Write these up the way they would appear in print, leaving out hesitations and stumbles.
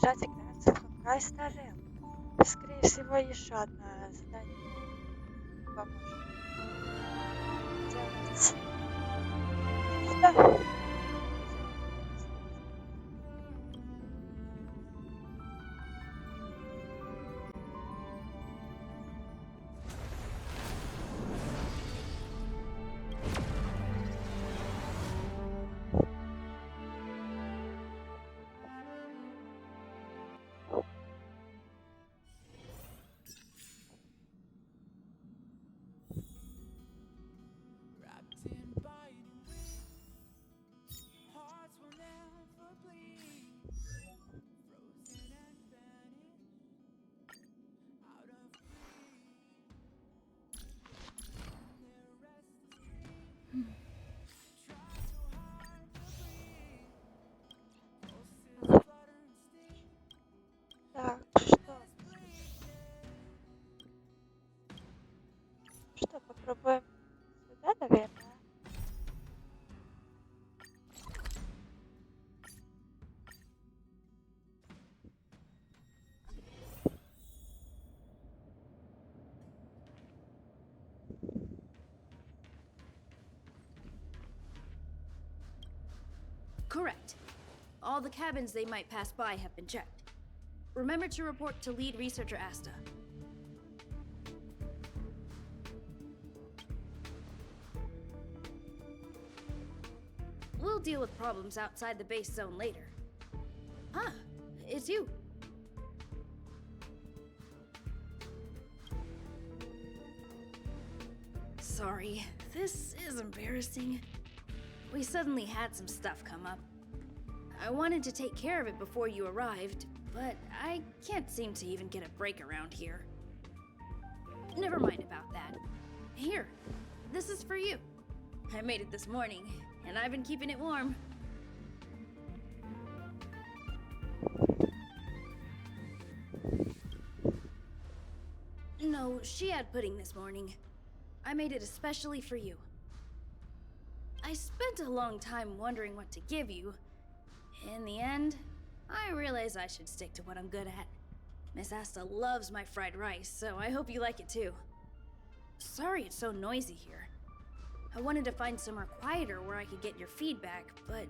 продолжать играть в Honkai Star. Скорее всего, еще одно задание поможет делать. Что? Так, что? Что, попробуем сюда, наверное? Correct. All the cabins they might pass by have been checked. Remember to report to lead researcher Asta. We'll deal with problems outside the base zone later. Huh, it's you. Sorry, this is embarrassing. We suddenly had some stuff come up. I wanted to take care of it before you arrived, but I can't seem to even get a break around here. Never mind about that. Here, this is for you. I made it this morning, and I've been keeping it warm. No, she had pudding this morning. I made it especially for you. I spent a long time wondering what to give you. In the end, I realized I should stick to what I'm good at. Miss Asta loves my fried rice, so I hope you like it too. Sorry it's so noisy here. I wanted to find somewhere quieter where I could get your feedback, but...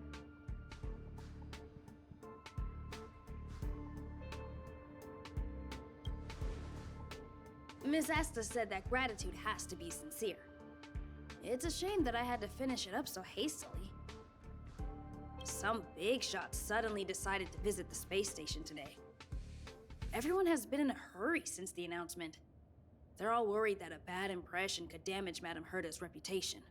Miss Asta said that gratitude has to be sincere. It's a shame that I had to finish it up so hastily. Some big shot suddenly decided to visit the space station today. Everyone has been in a hurry since the announcement. They're all worried that a bad impression could damage Madame Herda's reputation.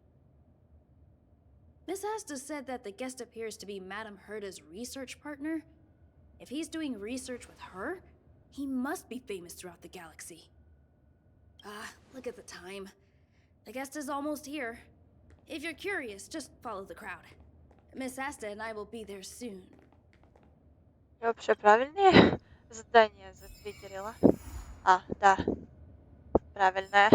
Miss Asta said that the guest appears to be Madame Herda's research partner. If he's doing research with her, he must be famous throughout the galaxy. Look at the time. The guest is almost here. If you're curious, just follow the crowd. Miss Asta and I will be there soon. Я вообще правильное задание затриггерила? А, да. Правильное.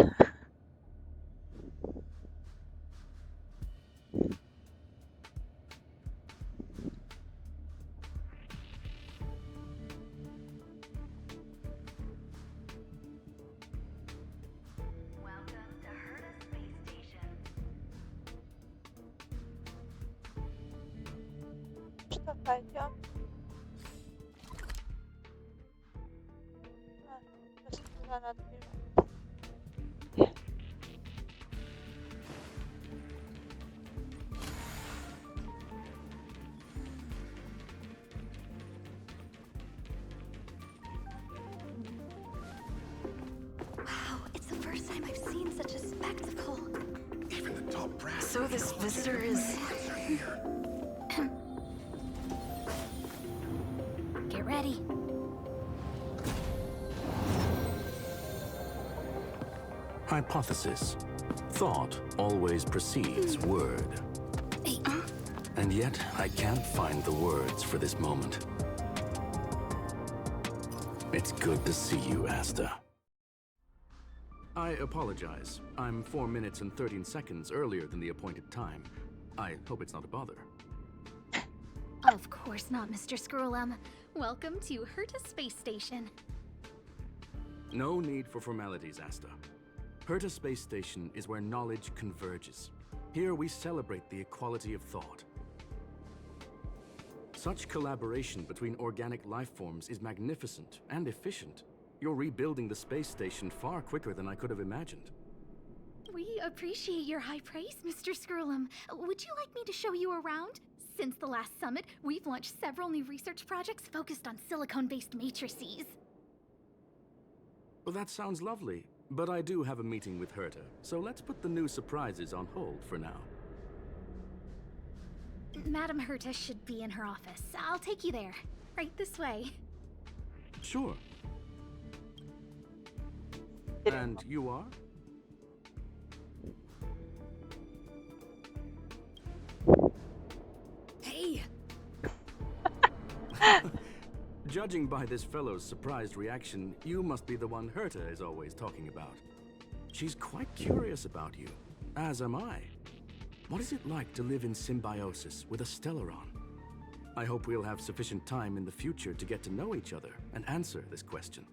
Что, пойдем? Сейчас туда надо бежать. Wow, it's the first time I've seen such a spectacle. Even the top brass. So this visitor is... Get ready. Hypothesis. Thought always precedes word. Hey, And yet, I can't find the words for this moment. It's good to see you, Asta. I apologize. I'm 4 minutes and 13 seconds earlier than the appointed time. I hope it's not a bother. of course not, Mr. Scrollum. Welcome to Herta Space Station. No need for formalities, Asta. Herta Space Station is where knowledge converges. Here we celebrate the equality of thought. Such collaboration between organic life forms is magnificent and efficient. You're rebuilding the space station far quicker than I could have imagined. We appreciate your high praise, Mr. Scrollum. Would you like me to show you around? Since the last summit, we've launched several new research projects focused on silicone-based matrices. Well, that sounds lovely, but I do have a meeting with Herta, so let's put the new surprises on hold for now. Madam Herta should be in her office. I'll take you there. Right this way. Sure. And you are? Hey! Judging by this fellow's surprised reaction, you must be the one Herta is always talking about. She's quite curious about you, as am I. What is it like to live in symbiosis with a Stellaron? I hope we'll have sufficient time in the future to get to know each other and answer this question.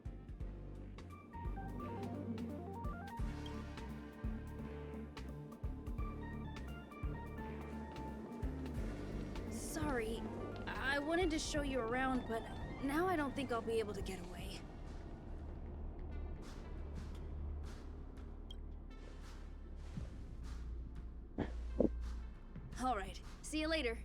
Sorry, I wanted to show you around, but now I don't think I'll be able to get away. All right, see you later.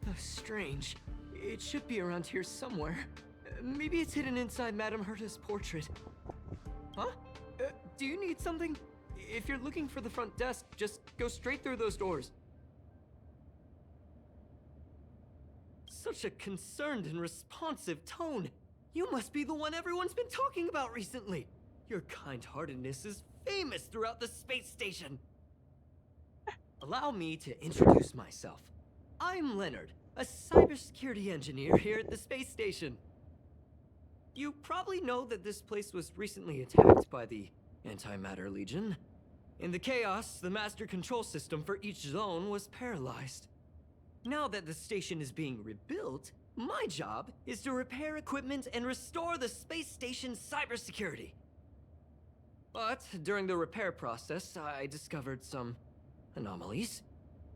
Oh, strange. It should be around here somewhere. Maybe it's hidden inside Madame Herta's portrait. Huh? Do you need something? If you're looking for the front desk, just go straight through those doors. Such a concerned and responsive tone. You must be the one everyone's been talking about recently. Your kind-heartedness is famous throughout the space station. Allow me to introduce myself. I'm Leonard, a cybersecurity engineer here at the space station. You probably know that this place was recently attacked by the Antimatter Legion. In the chaos, the master control system for each zone was paralyzed. Now that the station is being rebuilt, my job is to repair equipment and restore the space station's cybersecurity. But during the repair process, I discovered some anomalies.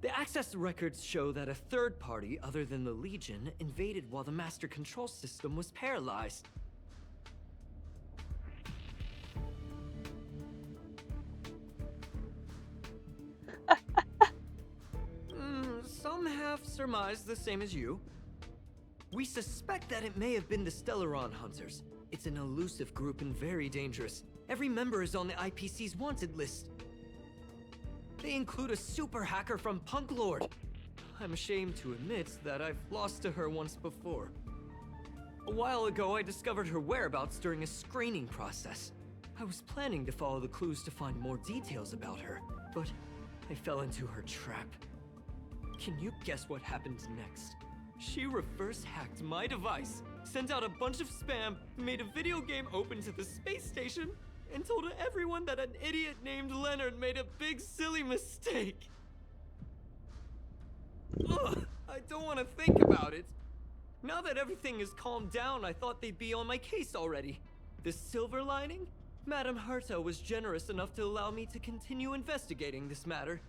The access records show that a third party other than the Legion invaded while the master control system was paralyzed. Some have surmised the same as you. We suspect that it may have been the Stellaron Hunters. It's an elusive group and very dangerous. Every member is on the IPC's wanted list. They include a super hacker from Pанклорда. I'm ashamed to admit that I've lost to her once before. A while ago, I discovered her whereabouts during a screening process. I was planning to follow the clues to find more details about her, but I fell into her trap. Can you guess what happened next? She reverse hacked my device, sent out a bunch of spam, made a video game open to the space station, and told everyone that an idiot named Leonard made a big silly mistake. Ugh, I don't want to think about it. Now that everything is calmed down, I thought they'd be on my case already. The silver lining? Madame Herta was generous enough to allow me to continue investigating this matter.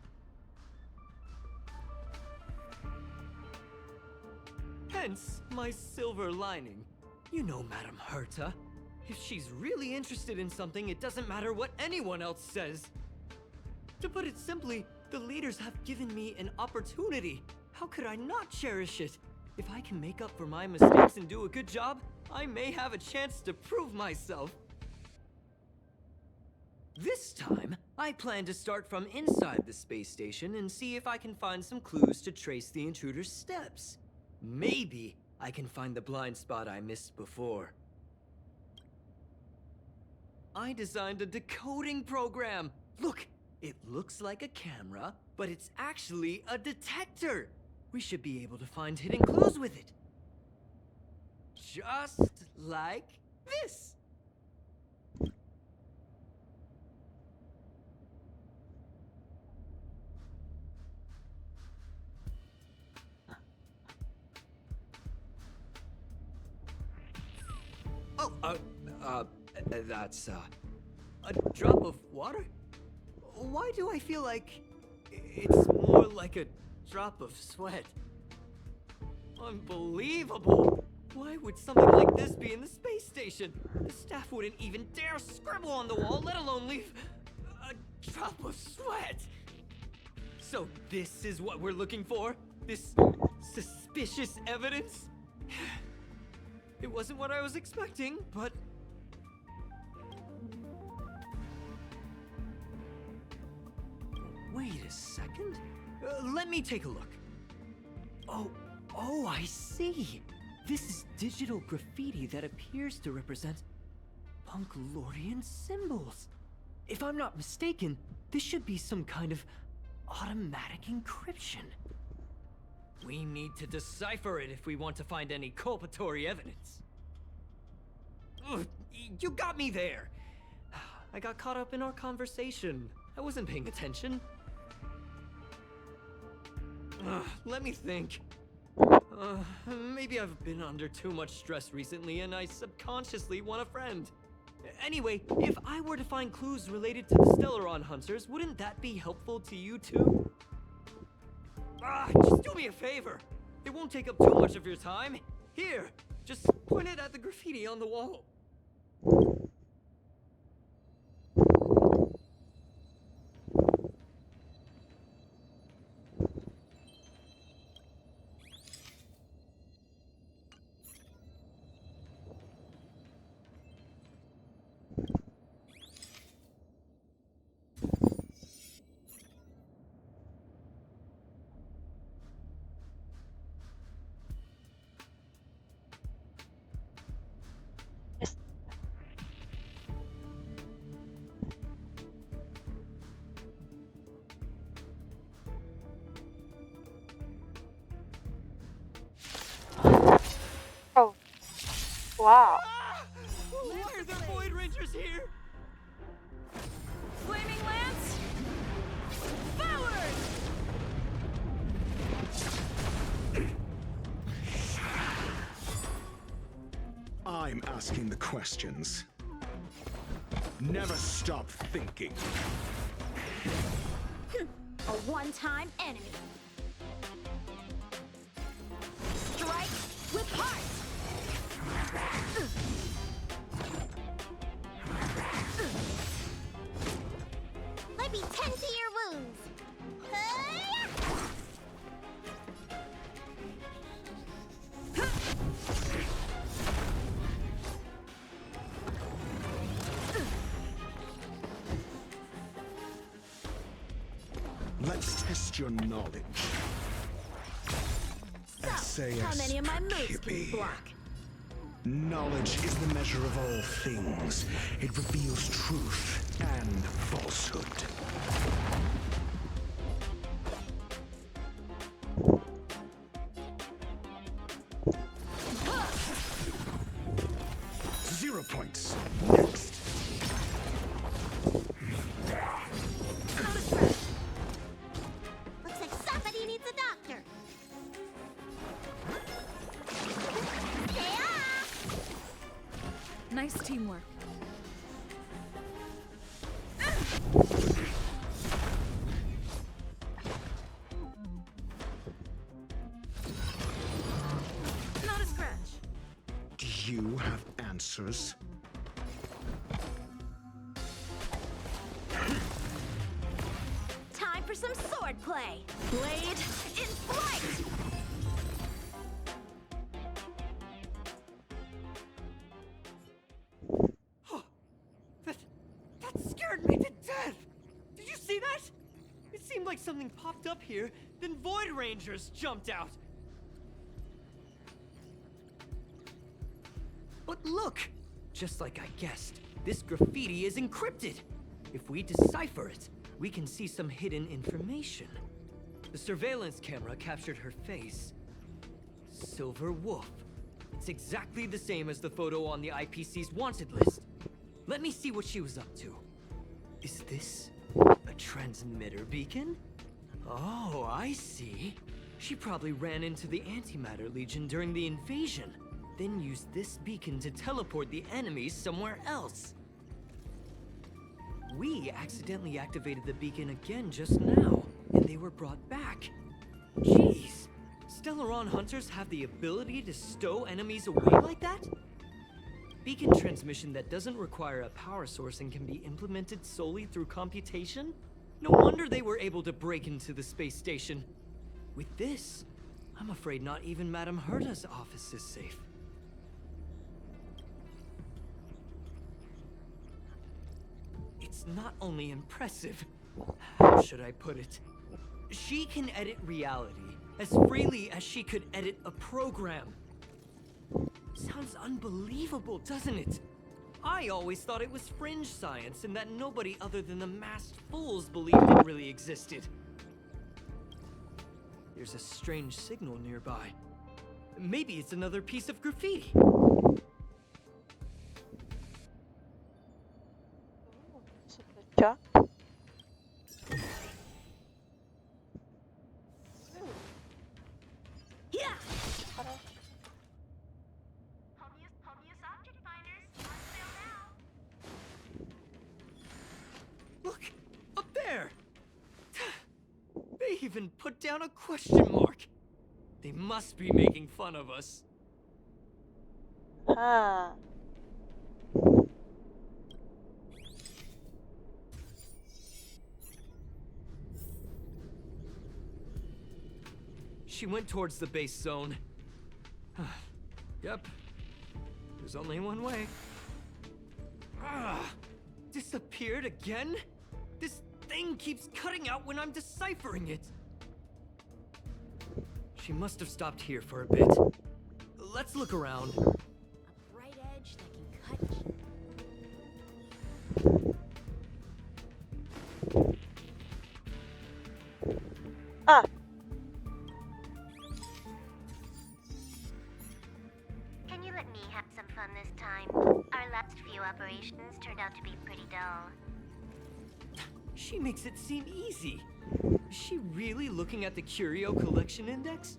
Hence, my silver lining. You know Madame Herta. If she's really interested in something, it doesn't matter what anyone else says. To put it simply, the leaders have given me an opportunity. How could I not cherish it? If I can make up for my mistakes and do a good job, I may have a chance to prove myself. This time, I plan to start from inside the space station and see if I can find some clues to trace the intruder's steps. Maybe I can find the blind spot I missed before. I designed a decoding program. Look, it looks like a camera, but it's actually a detector. We should be able to find hidden clues with it. Just like this. Oh, that's, a drop of water? Why do I feel like it's more like a drop of sweat? Unbelievable! Why would something like this be in the space station? The staff wouldn't even dare scribble on the wall, let alone leave a drop of sweat! So this is what we're looking for? This suspicious evidence? It wasn't what I was expecting, but... Wait a second. Let me take a look. Oh, I see. This is digital graffiti that appears to represent Panklordian symbols. If I'm not mistaken, this should be some kind of automatic encryption. We need to decipher it if we want to find any culpatory evidence. Ugh, you got me there. I got caught up in our conversation. I wasn't paying attention. Let me think. Maybe I've been under too much stress recently and I subconsciously want a friend. Anyway, if I were to find clues related to the Stellaron hunters, wouldn't that be helpful to you too? Just do me a favor. It won't take up too much of your time. Here, just point it at the graffiti on the wall. Just oh, wow. Why are there Void Rangers here? Flaming Lance! Forward! I'm asking the questions. Never stop thinking. A one-time enemy. Strike with heart. Let me tend to your wounds. Let's test your knowledge. So, how many of my moves can you block? Knowledge is the measure of all things. It reveals truth and falsehood. Zero points. Next. Looks like somebody needs a doctor. Nice teamwork. Not a scratch. Do you have answers? Time for some sword play. Blade in flight! That scared me to death! Did you see that? It seemed like something popped up here, then Void Rangers jumped out. But look! Just like I guessed, this graffiti is encrypted. If we decipher it, we can see some hidden information. The surveillance camera captured her face. Silver Wolf. It's exactly the same as the photo on the IPC's wanted list. Let me see what she was up to. Is this a transmitter beacon? Oh, I see. She probably ran into the Antimatter Legion during the invasion, then used this beacon to teleport the enemies somewhere else. We accidentally activated the beacon again just now, and they were brought back. Jeez, Stellaron hunters have the ability to stow enemies away like that? Beacon transmission that doesn't require a power source and can be implemented solely through computation? No wonder they were able to break into the space station. With this, I'm afraid not even Madame Herta's office is safe. It's not only impressive, how should I put it? She can edit reality as freely as she could edit a program. Sounds unbelievable, doesn't it? I always thought it was fringe science and that nobody other than the masked fools believed it really existed. There's a strange signal nearby. Maybe it's another piece of graffiti. Что? Yeah! Хорошо. Look, up there! They even put down a question mark. They must be making fun of us. А, She went towards the base zone. Yep. There's only one way. Disappeared again? This thing keeps cutting out when I'm deciphering it. She must have stopped here for a bit. Let's look around. A bright edge that can cut. а, Can you let me have some fun this time? Our last few operations turned out to be pretty dull. She makes it seem easy. Is she really looking at the Curio Collection Index?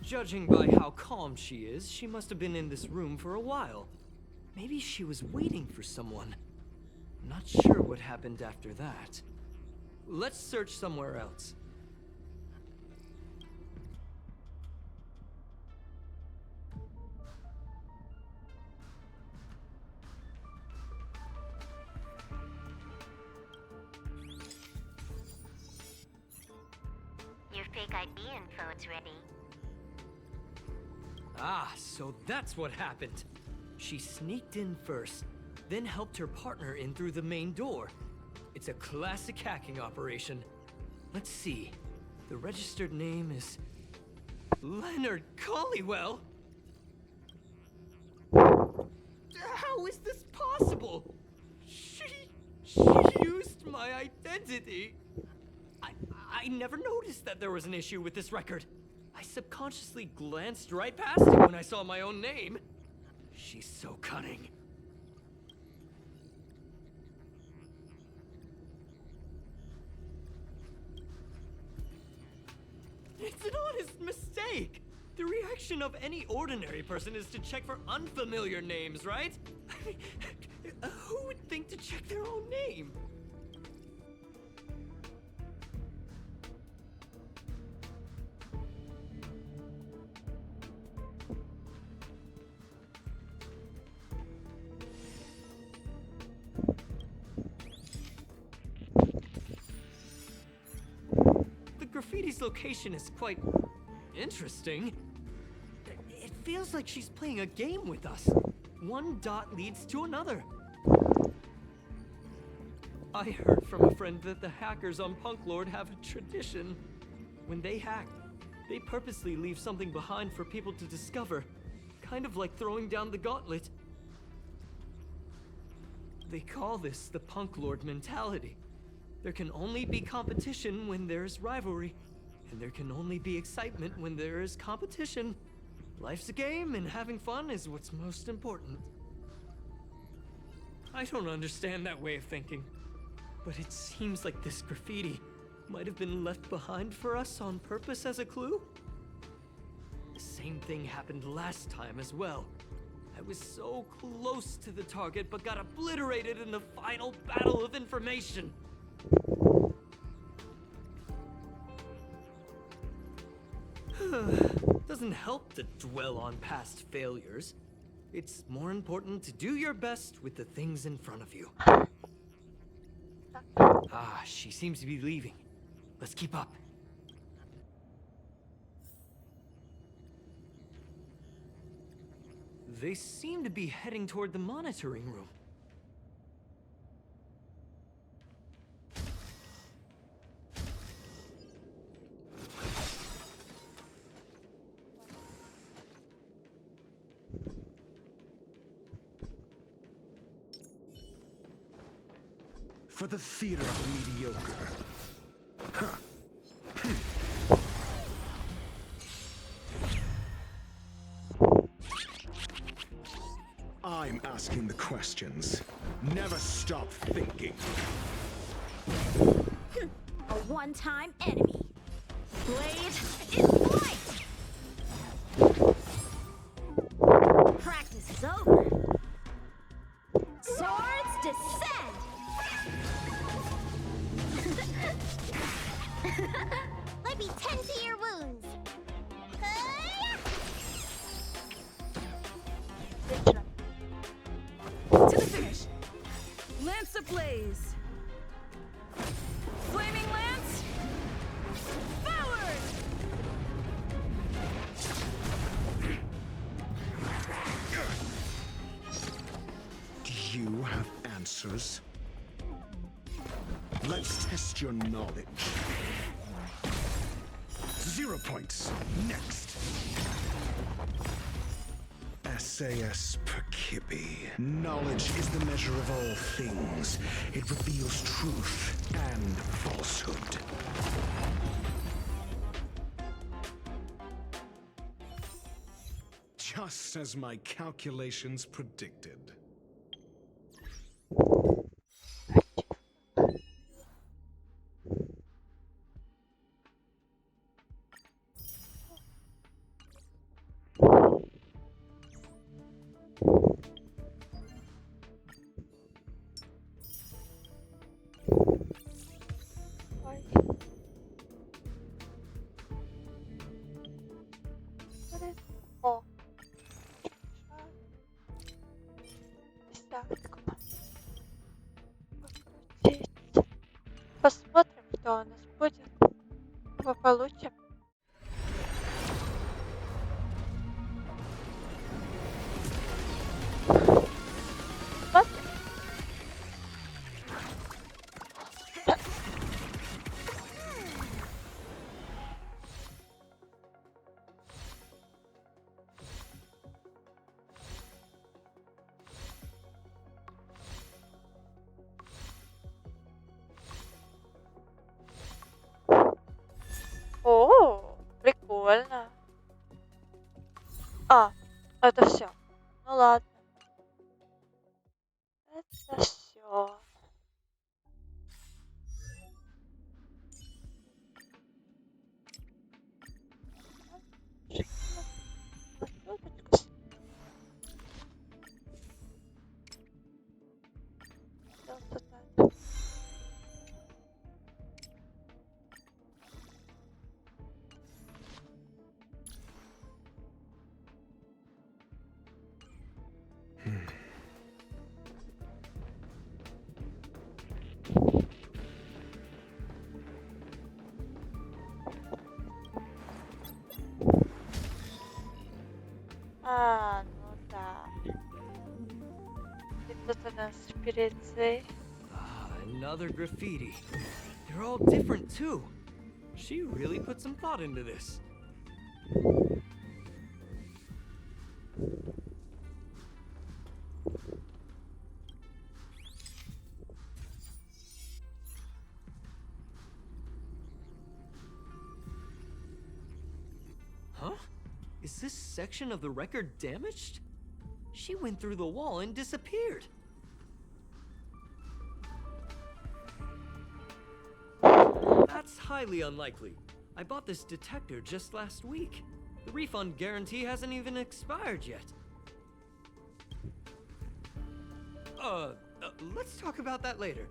Judging by how calm she is, she must have been in this room for a while. Maybe she was waiting for someone. I'm not sure what happened after that. Let's search somewhere else. Your fake ID info is ready. Ah, so that's what happened. She sneaked in first, then helped her partner in through the main door. It's a classic hacking operation. Let's see. The registered name is Leonard Collywell. How is this possible? She used my identity. I never noticed that there was an issue with this record. I subconsciously glanced right past it when I saw my own name. She's so cunning. It's an honest mistake. The reaction of any ordinary person is to check for unfamiliar names, right? Who would think to check their own name? The graffiti's location is quite interesting. It feels like she's playing a game with us. One dot leads to another. I heard from a friend that the hackers on Pанклорда have a tradition. When they hack, they purposely leave something behind for people to discover. Kind of like throwing down the gauntlet. They call this the Punk mentality. There can only be competition when there's rivalry, and there can only be excitement when there is competition. Life's a game, and having fun is what's most important. I don't understand that way of thinking, but it seems like this graffiti might have been left behind for us on purpose as a clue. The same thing happened last time as well. I was so close to the target, but got obliterated in the final battle of information. Doesn't help to dwell on past failures. It's more important to do your best with the things in front of you. Ah, she seems to be leaving. Let's keep up. They seem to be heading toward the monitoring room. For the theater of the mediocre. Huh. I'm asking the questions. Never stop thinking. A one-time enemy. Blade in flight! Practice is over. Swords descend! Let me tend to your wounds. To the finish. Lance ablaze. Flaming lance. Forward! Do you have answers? Let's test your knowledge. 0 points. Next. SAS Perkibi. Knowledge is the measure of all things. It reveals truth and falsehood. Just as my calculations predicted. Ой. О. Десятку. Покрутить. Посмотрим, что у нас будет. Кого получим. Смотрим. О, прикольно. А, это все. Ну ладно. Это все. А, ну да. И тут у нас шприцы. Ah, another graffiti. They're all different too. She really put some thought into this. this section of the record damaged? She went through the wall and disappeared. That's highly unlikely. I bought this detector just last week. The refund guarantee hasn't even expired yet. Let's talk about that later.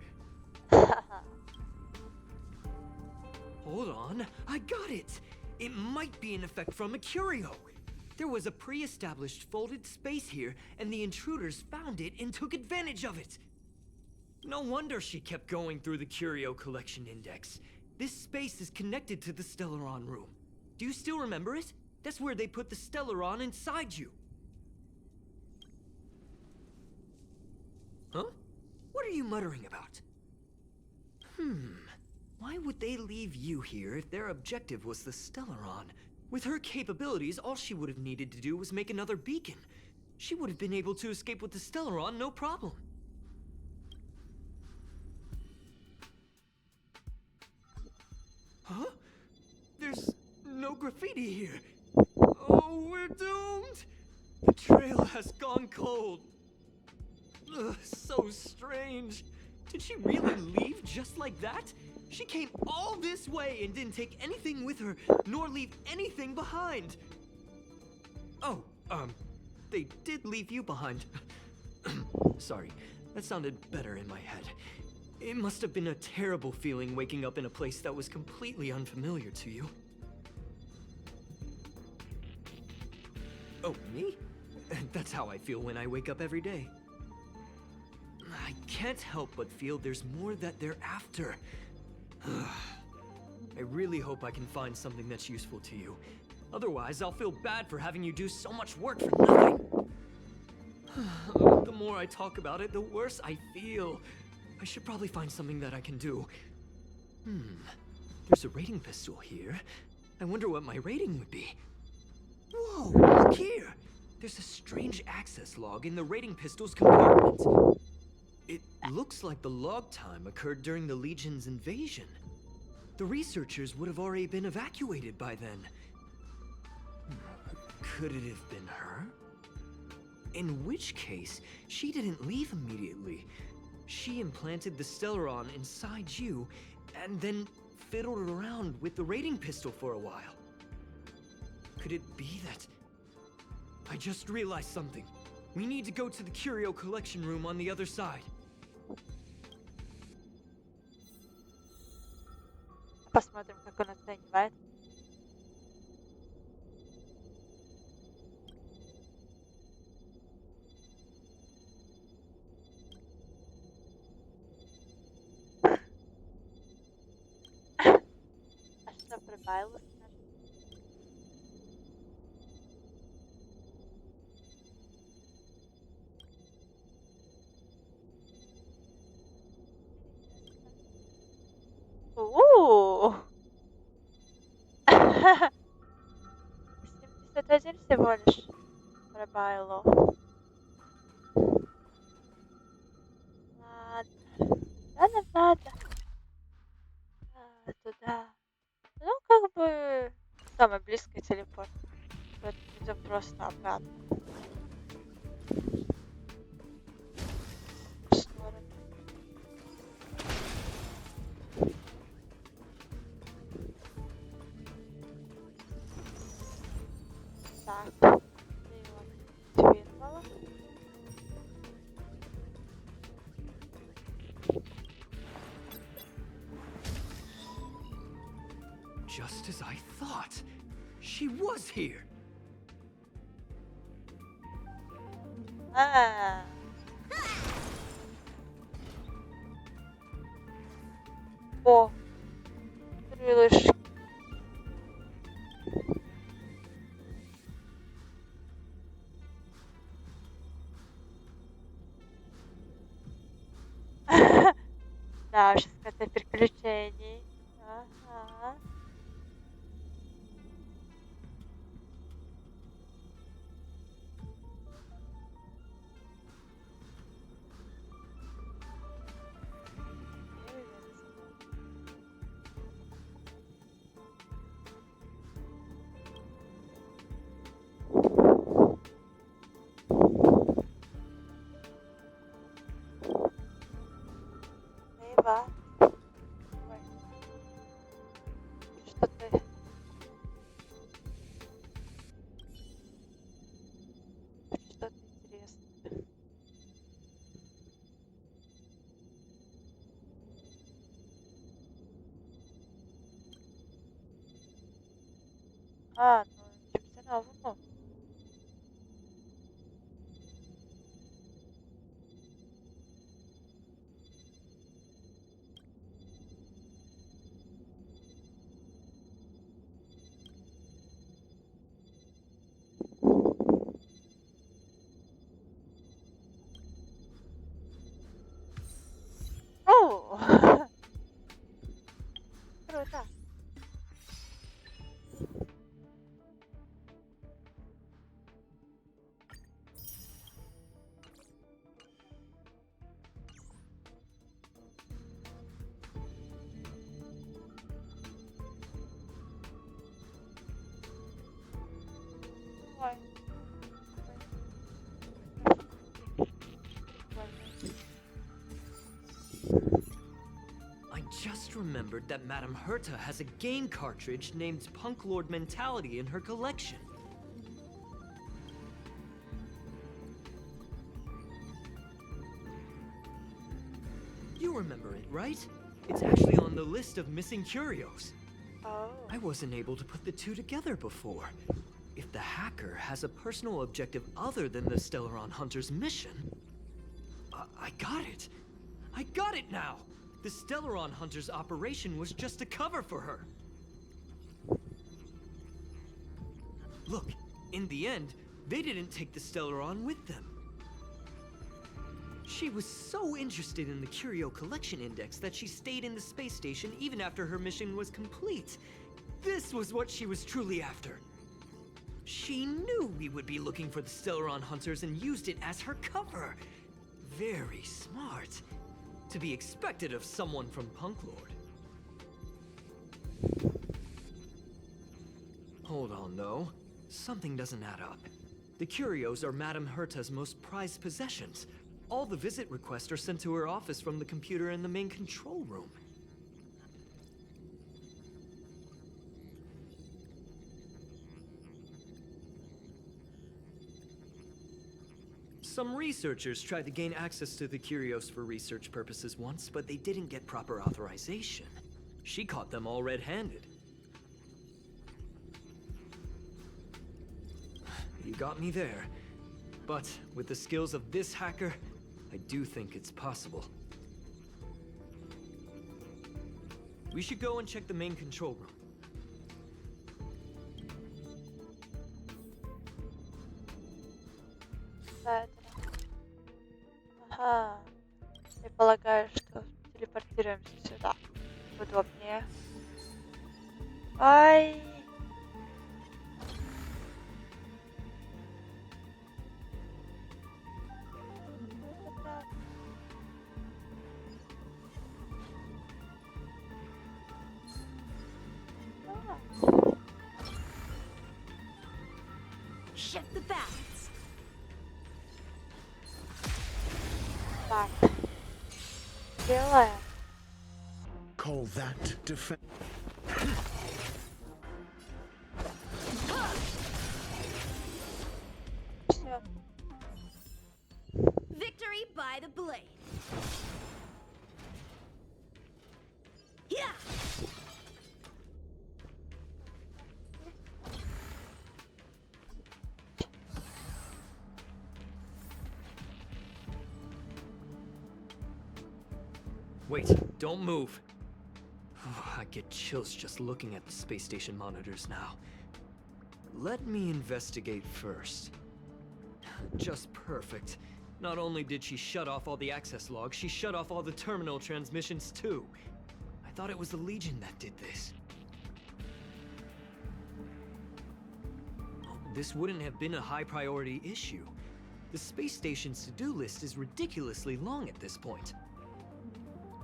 Hold on, I got it! It might be an effect from a curio. There was a pre-established folded space here, and the intruders found it and took advantage of it. No wonder she kept going through the curio collection index. This space is connected to the Stellaron room. Do you still remember it? That's where they put the Stellaron inside you. Huh? What are you muttering about? Why would they leave you here if their objective was the Stellaron? With her capabilities, all she would have needed to do was make another beacon. She would have been able to escape with the Stellaron, no problem. Huh? There's no graffiti here. Oh, we're doomed! The trail has gone cold. Ugh, so strange. Did she really leave just like that? She came all this way and didn't take anything with her, nor leave anything behind. Oh, they did leave you behind. Sorry, that sounded better in my head. It must have been a terrible feeling waking up in a place that was completely unfamiliar to you. Oh, me? That's how I feel when I wake up every day. I can't help but feel there's more that they're after. I really hope I can find something that's useful to you. Otherwise, I'll feel bad for having you do so much work for nothing. The more I talk about it, the worse I feel. I should probably find something that I can do. There's a rating pistol here. I wonder what my rating would be. Whoa, look here! There's a strange access log in the rating pistol's compartment. It looks like the log time occurred during the Legion's invasion. The researchers would have already been evacuated by then. Could it have been her? In which case, she didn't leave immediately. She implanted the Stellaron inside you, and then fiddled around with the rating pistol for a while. Could it be that... I just realized something. We need to go to the curio collection room on the other side. Посмотрим, как он оценивает. А что прибавилось? У-у-у! 71 всего лишь пробавило. Ладно, ладно. Туда. Ну, как бы самый близкий телепорт. Поэтому идем просто обратно. В сторону. Так. Ты его активировала. Just as I thought. She was here. А. О, крылышки. Да, сейчас какое-то приключение. Ага. Два. Ой. Что ты? Что-то интересное. А, ну чимось новому. О! Круто. Ой. I just remembered that Madame Herta has a game cartridge named Punk Mentality in her collection. You remember it, right? It's actually on the list of missing curios. Oh. I wasn't able to put the two together before. If the hacker has a personal objective other than the Stellaron Hunter's mission... I got it! I got it now! The Stellaron Hunter's operation was just a cover for her. Look, in the end, they didn't take the Stellaron with them. She was so interested in the Curio Collection Index that she stayed in the space station even after her mission was complete. This was what she was truly after. She knew we would be looking for the Stellaron Hunters and used it as her cover. Very smart. To be expected of someone from Pанклорда. Hold on, though. Something doesn't add up. The curios are Madame Herta's most prized possessions. All the visit requests are sent to her office from the computer in the main control room. Some researchers tried to gain access to the curios for research purposes once, but they didn't get proper authorization. She caught them all red-handed. You got me there. But with the skills of this hacker, I do think it's possible. We should go and check the main control room. Да, это... Ага. Я полагаю, что телепортируемся сюда. Удобнее. Ай! Это... А, Shift the balance. так. Делаем. Call that defense. Все. Victory by the blade. Yeah. Wait, don't move. I get chills just looking at the space station monitors now. Let me investigate first. Just perfect. Not only did she shut off all the access logs, she shut off all the terminal transmissions too. I thought it was the Legion that did this. This wouldn't have been a high priority issue. The space station's to-do list is ridiculously long at this point.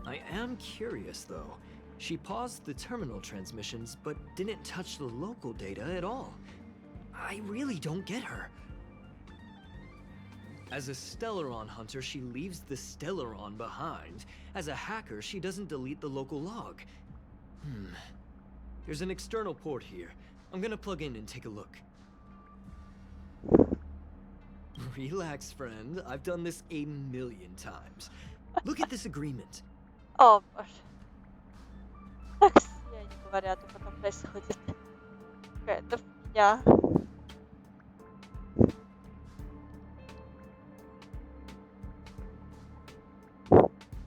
I am curious, though. She paused the terminal transmissions, but didn't touch the local data at all. I really don't get her. As a Stellaron hunter, she leaves the Stellaron behind. As a hacker, she doesn't delete the local log. There's an external port here. I'm gonna plug in and take a look. Relax, friend. I've done this a million times. Look at this agreement. О, боже. Так все они говорят, а потом происходит какая-то фигня.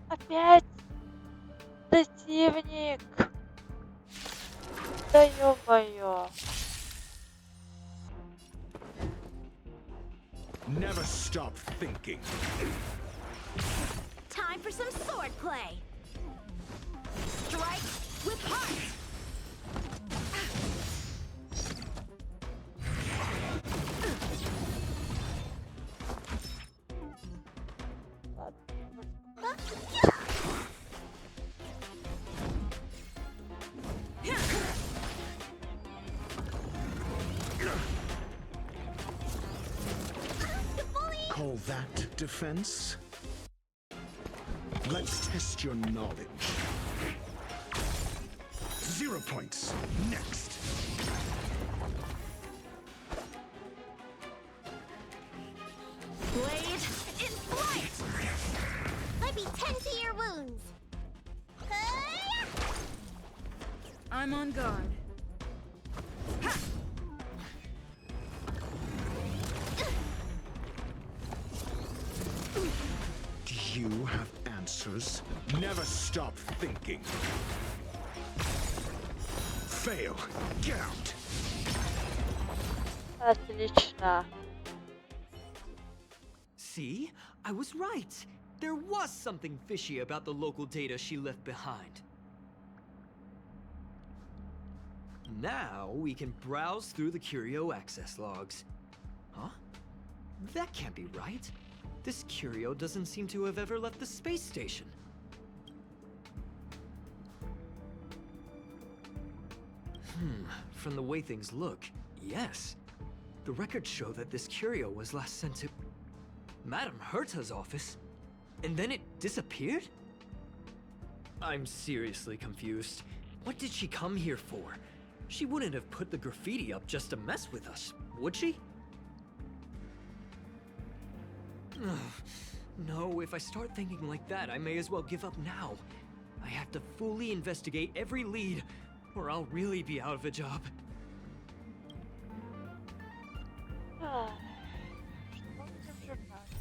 Опять противник. Да ё-моё. Never stop thinking. Time for some swordplay. Strike with heart. Call that defense? Let's test your knowledge. 0 points. Next. Blade in flight. Let me tend to your wounds. I'm on guard. Do you have answers? Never stop thinking. Fail. Get out. Отлично. See? I was right. There was something fishy about the local data she left behind. Now we can browse through the Curio access logs. Huh? That can't be right. This Curio doesn't seem to have ever left the space station. From the way things look, yes. The records show that this Curio was last sent to Madame Herta's office, and then it disappeared? I'm seriously confused. What did she come here for? She wouldn't have put the graffiti up just to mess with us, would she? No, if I start thinking like that, I may as well give up now. I have to fully investigate every lead, or I'll really be out of a job. Ай, что мне уже кажется?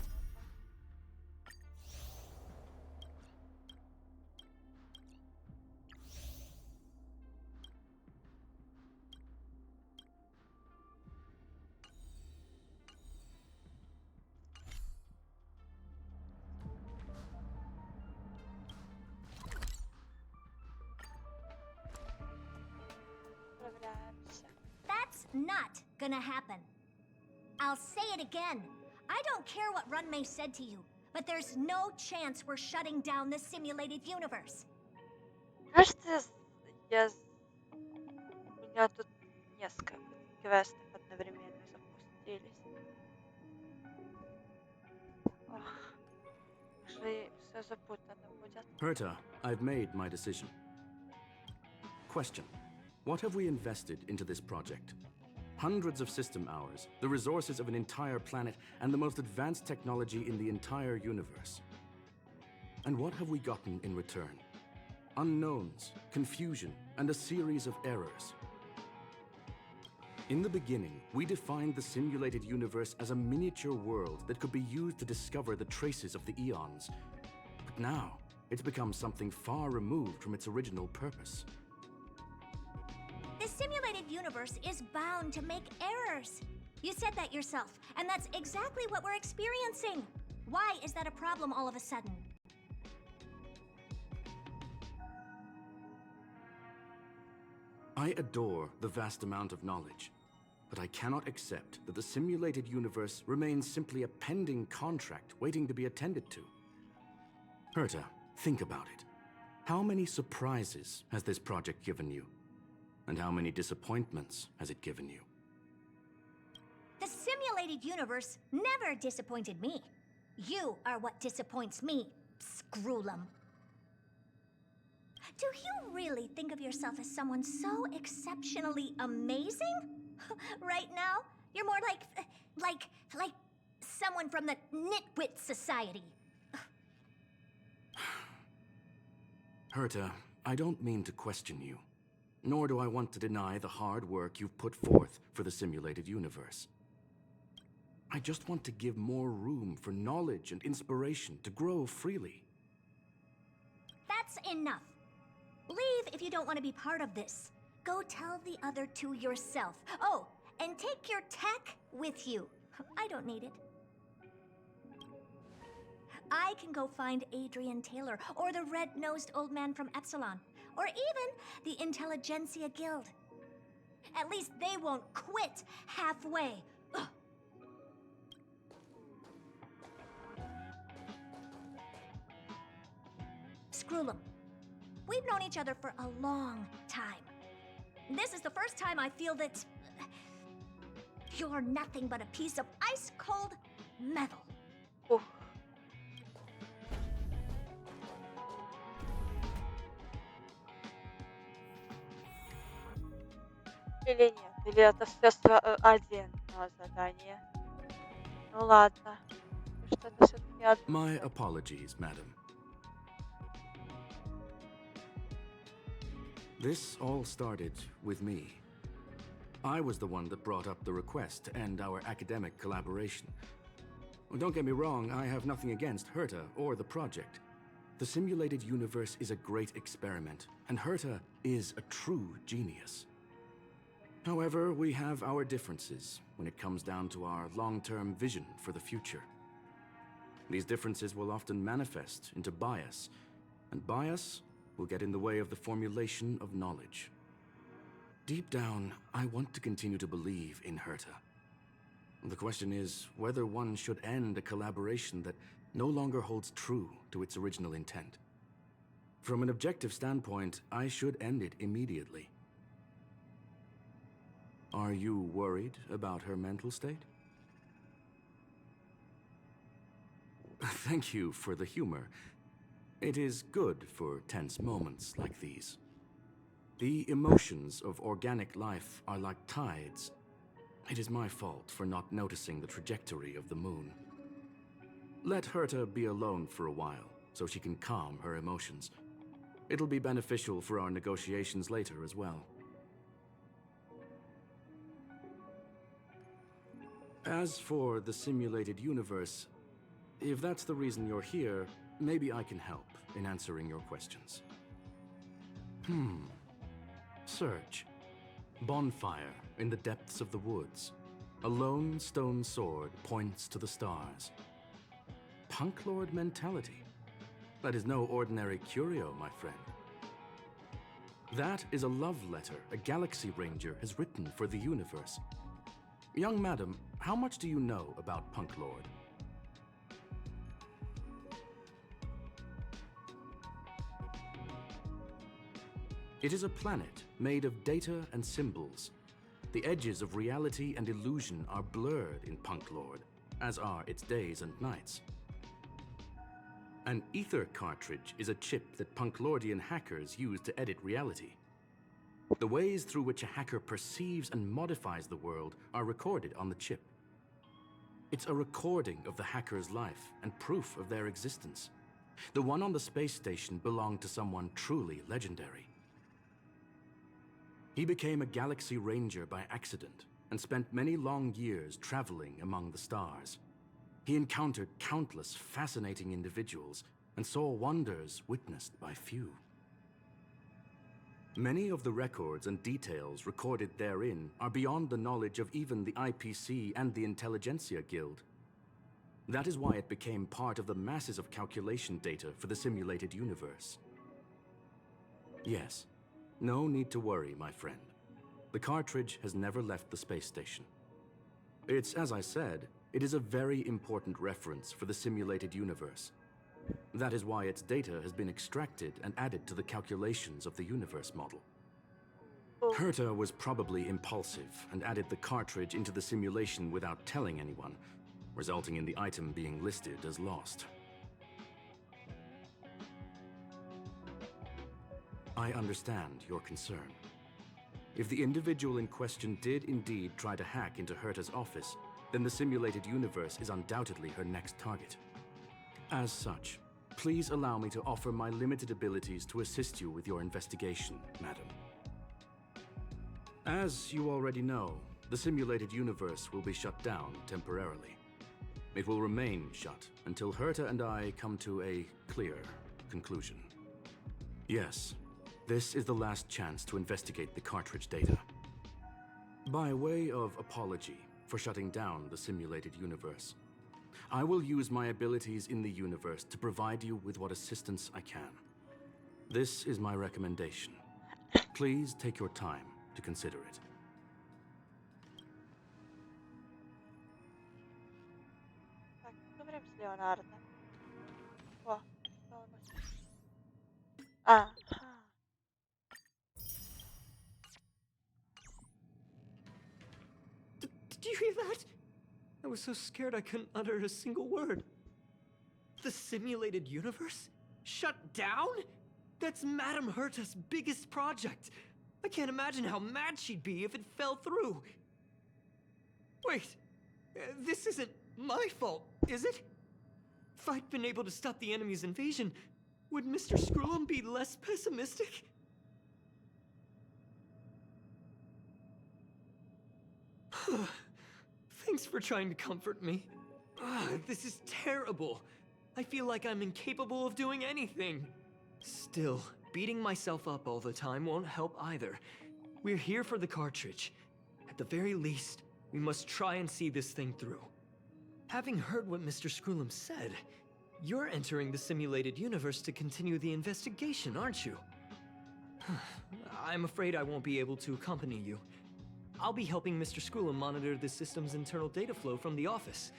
Справляемся. That's not gonna happen. I'll say it again. I don't care what Runmei said to you, but there's no chance we're shutting down the simulated universe. Кажется, у меня тут несколько квестов одновременно запустились. Ох, уже все запутано будет. Herta, I've made my decision. Question. What have we invested into this project? Hundreds of system hours, the resources of an entire planet, and the most advanced technology in the entire universe. And what have we gotten in return? Unknowns, confusion, and a series of errors. In the beginning, we defined the simulated universe as a miniature world that could be used to discover the traces of the eons. But now, it's become something far removed from its original purpose. The simulated universe is bound to make errors. You said that yourself, and that's exactly what we're experiencing. Why is that a problem all of a sudden? I adore the vast amount of knowledge, but I cannot accept that the simulated universe remains simply a pending contract waiting to be attended to. Herta, think about it. How many surprises has this project given you? And how many disappointments has it given you? The simulated simulated universe never disappointed me. You are what disappoints me, Scroolum. Do you really think of yourself as someone so exceptionally amazing? Right now, you're more like someone from the Nitwit Society. Herta, I don't mean to question you, nor do I want to deny the hard work you've put forth for the simulated universe. I just want to give more room for knowledge and inspiration to grow freely. That's enough. Leave if you don't want to be part of this. Go tell the other two yourself. Oh, and take your tech with you. I don't need it. I can go find Adrian Taylor, or the red-nosed old man from Epsilon, or even the Intelligentsia Guild. At least they won't quit halfway. Ugh. Scroolum, we've known each other for a long time. This is the first time I feel that you're nothing but a piece of ice-cold metal. Ух. Или нет? Или это все один задание? Ну ладно. Что это все-таки одно. My apologies, madam. This all started with me. I was the one that brought up the request to end our academic collaboration. Well, don't get me wrong, I have nothing against Herta or the project. The simulated universe is a great experiment, and Herta is a true genius. However, we have our differences when it comes down to our long-term vision for the future. These differences will often manifest into bias, and bias will get in the way of the formulation of knowledge. Deep down, I want to continue to believe in Herta. The question is whether one should end a collaboration that no longer holds true to its original intent. From an objective standpoint, I should end it immediately. Are you worried about her mental state? Thank you for the humor. It is good for tense moments like these. The emotions of organic life are like tides. It is my fault for not noticing the trajectory of the moon. Let Herta be alone for a while, so she can calm her emotions. It'll be beneficial for our negotiations later as well. As for the simulated universe, if that's the reason you're here, maybe I can help in answering your questions. Search. Bonfire in the depths of the woods. A lone stone sword points to the stars. Pанклорда mentality. That is no ordinary curio, my friend. That is a love letter a Galaxy Ranger has written for the universe. Young madam, how much do you know about Pанклорда? It is a planet made of data and symbols. The edges of reality and illusion are blurred in Pанклорда, as are its days and nights. An ether cartridge is a chip that Pанклорdian hackers use to edit reality. The ways through which a hacker perceives and modifies the world are recorded on the chip. It's a recording of the hacker's life and proof of their existence. The one on the space station belonged to someone truly legendary. He became a Galaxy Ranger by accident and spent many long years traveling among the stars. He encountered countless fascinating individuals and saw wonders witnessed by few. Many of the records and details recorded therein are beyond the knowledge of even the IPC and the Intelligentsia Guild. That is why it became part of the masses of calculation data for the simulated universe. Yes, no need to worry, my friend. The cartridge has never left the space station. It's, as I said, it is a very important reference for the simulated universe. That is why its data has been extracted and added to the calculations of the universe model. Oh, Herta was probably impulsive and added the cartridge into the simulation without telling anyone, resulting in the item being listed as lost. I understand your concern. If the individual in question did indeed try to hack into Herta's office, then the simulated universe is undoubtedly her next target. As such, please allow me to offer my limited abilities to assist you with your investigation, madam. As you already know, the simulated universe will be shut down temporarily. It will remain shut until Herta and I come to a clear conclusion. Yes, this is the last chance to investigate the cartridge data. By way of apology for shutting down the simulated universe, I will use my abilities in the universe to provide you with what assistance I can. This is my recommendation. Please take your time to consider it. так, поговорим с Леонардо. О, что у нас? Ага. Did you hear that? I was so scared I couldn't utter a single word. The simulated universe? Shut down? That's Madame Herta's biggest project. I can't imagine how mad she'd be if it fell through. Wait, this isn't my fault, is it? If I'd been able to stop the enemy's invasion, would Mr. Screw'em be less pessimistic? Thanks for trying to comfort me. This is terrible. I feel like I'm incapable of doing anything. Still, beating myself up all the time won't help either. We're here for the cartridge. At the very least, we must try and see this thing through. Having heard what Mr. Screw'em said, you're entering the simulated universe to continue the investigation, aren't you? I'm afraid I won't be able to accompany you. I'll be helping Mr. Screw'em monitor the system's internal data flow from the office.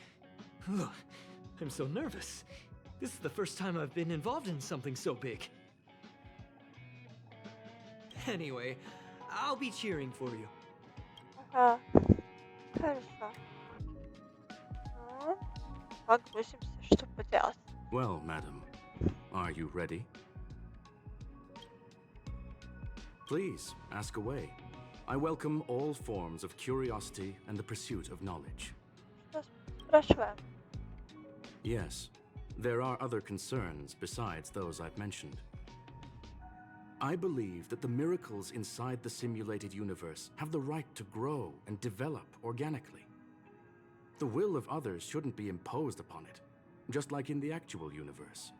I'm so nervous. This is the first time I've been involved in something so big. Anyway, I'll be cheering for you. Ага. Хорошо. Ну, погрузимся, что поделать. Well, madam, are you ready? Please, ask away. I welcome all forms of curiosity and the pursuit of knowledge. Что спрашиваем? Yes, there are other concerns besides those I've mentioned. I believe that the miracles inside the simulated universe have the right to grow and develop organically. The will of others shouldn't be imposed upon it, just like in the actual universe.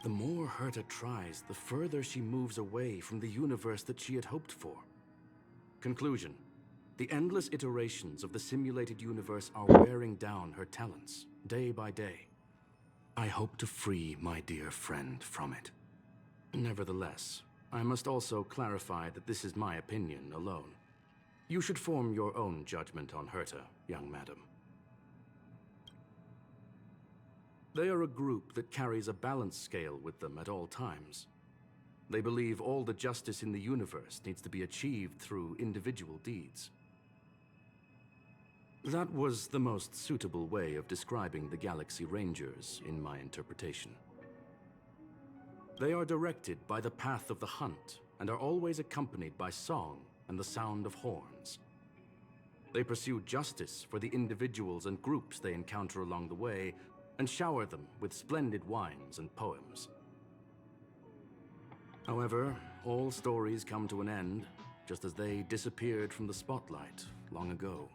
The more Herta tries, the further she moves away from the universe that she had hoped for. Conclusion: the endless iterations of the simulated universe are wearing down her talents, day by day. I hope to free my dear friend from it. Nevertheless, I must also clarify that this is my opinion alone. You should form your own judgment on Herta, young madam. They are a group that carries a balance scale with them at all times. They believe all the justice in the universe needs to be achieved through individual deeds. That was the most suitable way of describing the Galaxy Rangers in my interpretation. They are directed by the path of the hunt and are always accompanied by song and the sound of horns. They pursue justice for the individuals and groups they encounter along the way and shower them with splendid wines and poems. However, all stories come to an end, just as they disappeared from the spotlight long ago.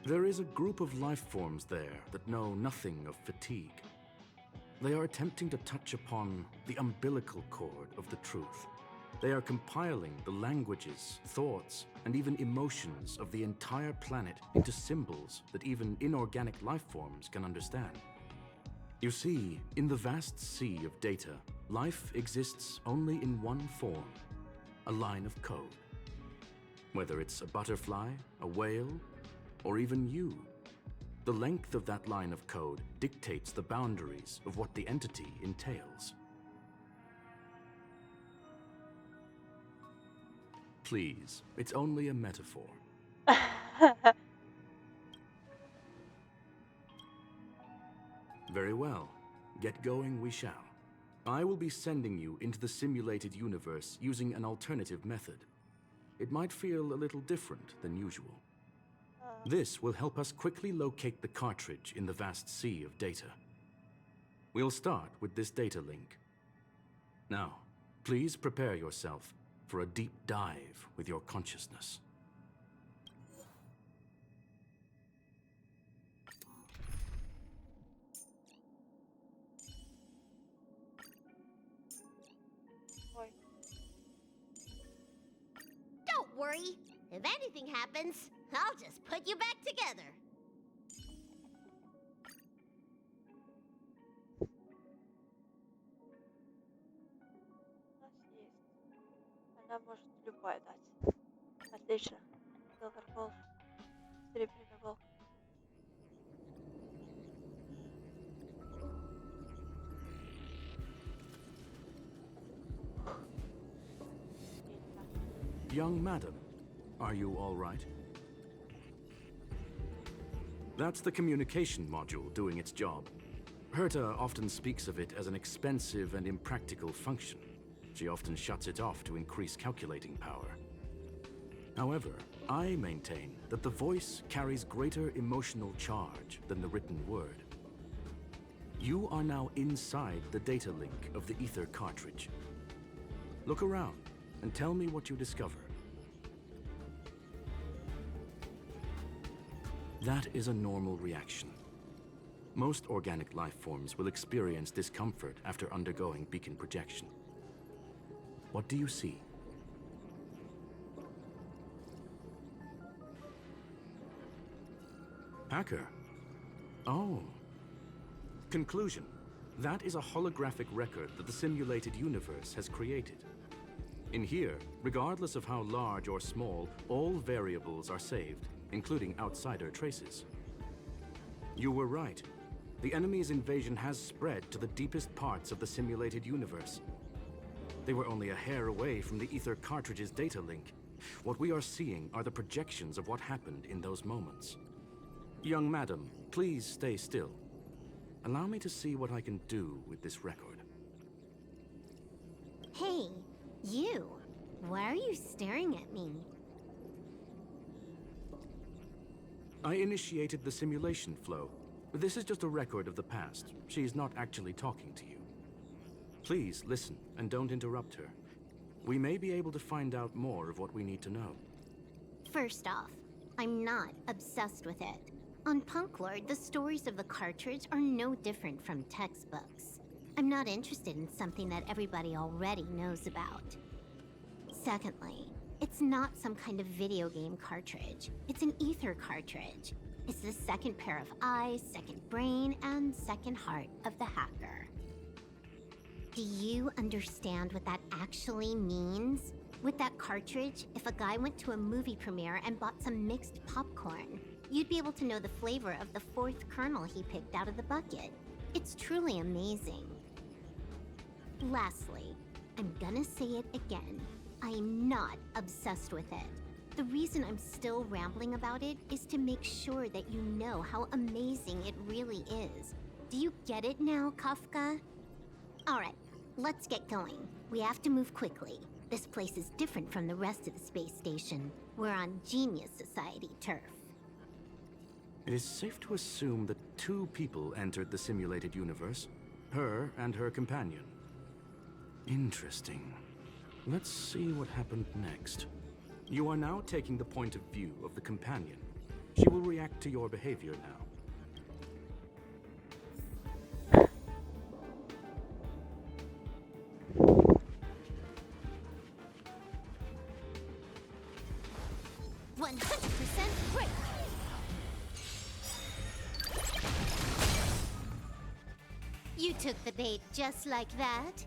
There is a group of life forms there that know nothing of fatigue. They are attempting to touch upon the umbilical cord of the truth. They are compiling the languages, thoughts, and even emotions of the entire planet into symbols that even inorganic life forms can understand. You see, in the vast sea of data, life exists only in one form: a line of code. Whether it's a butterfly, a whale, or even you, the length of that line of code dictates the boundaries of what the entity entails. Please, it's only a metaphor. Very well. Get going we shall. I will be sending you into the simulated universe using an alternative method. It might feel a little different than usual. This will help us quickly locate the cartridge in the vast sea of data. We'll start with this data link. Now, please prepare yourself for a deep dive with your consciousness. Ой, Don't worry. If anything happens, I'll just put you back together. у нас есть. Она может любая дать. Отлично. Silver Golf. Серебряный волк. Отлично. Young madam, are you all right? That's the communication module doing its job. Herta often speaks of it as an expensive and impractical function. She often shuts it off to increase calculating power. However, I maintain that the voice carries greater emotional charge than the written word. You are now inside the data link of the ether cartridge. Look around and tell me what you discover. That is a normal reaction. Most organic life forms will experience discomfort after undergoing beacon projection. What do you see? Hacker. Oh. Conclusion. That is a holographic record that the simulated universe has created. In here, regardless of how large or small, all variables are saved, including outsider traces. You were right. The enemy's invasion has spread to the deepest parts of the simulated universe. They were only a hair away from the ether cartridge's data link. What we are seeing are the projections of what happened in those moments. Young madam, please stay still. Allow me to see what I can do with this record. Hey, you. Why are you staring at me? I initiated the simulation flow. This is just a record of the past. She's not actually talking to you. Please listen and don't interrupt her. We may be able to find out more of what we need to know. First off, I'm not obsessed with it. On Pанклорда, the stories of the cartridge are no different from textbooks. I'm not interested in something that everybody already knows about. Secondly, it's not some kind of video game cartridge. It's an ether cartridge. It's the second pair of eyes, second brain, and second heart of the hacker. Do you understand what that actually means? With that cartridge, if a guy went to a movie premiere and bought some mixed popcorn, you'd be able to know the flavor of the fourth kernel he picked out of the bucket. It's truly amazing. Lastly, I'm gonna say it again. I'm not obsessed with it. The reason I'm still rambling about it is to make sure that you know how amazing it really is. Do you get it now, Kafka? Alright, let's get going. We have to move quickly. This place is different from the rest of the space station. We're on Genius Society turf. It is safe to assume that two people entered the simulated universe. Her and her companion. Interesting. Let's see what happened next. You are now taking the point of view of the companion. She will react to your behavior now. Great! You took the bait just like that.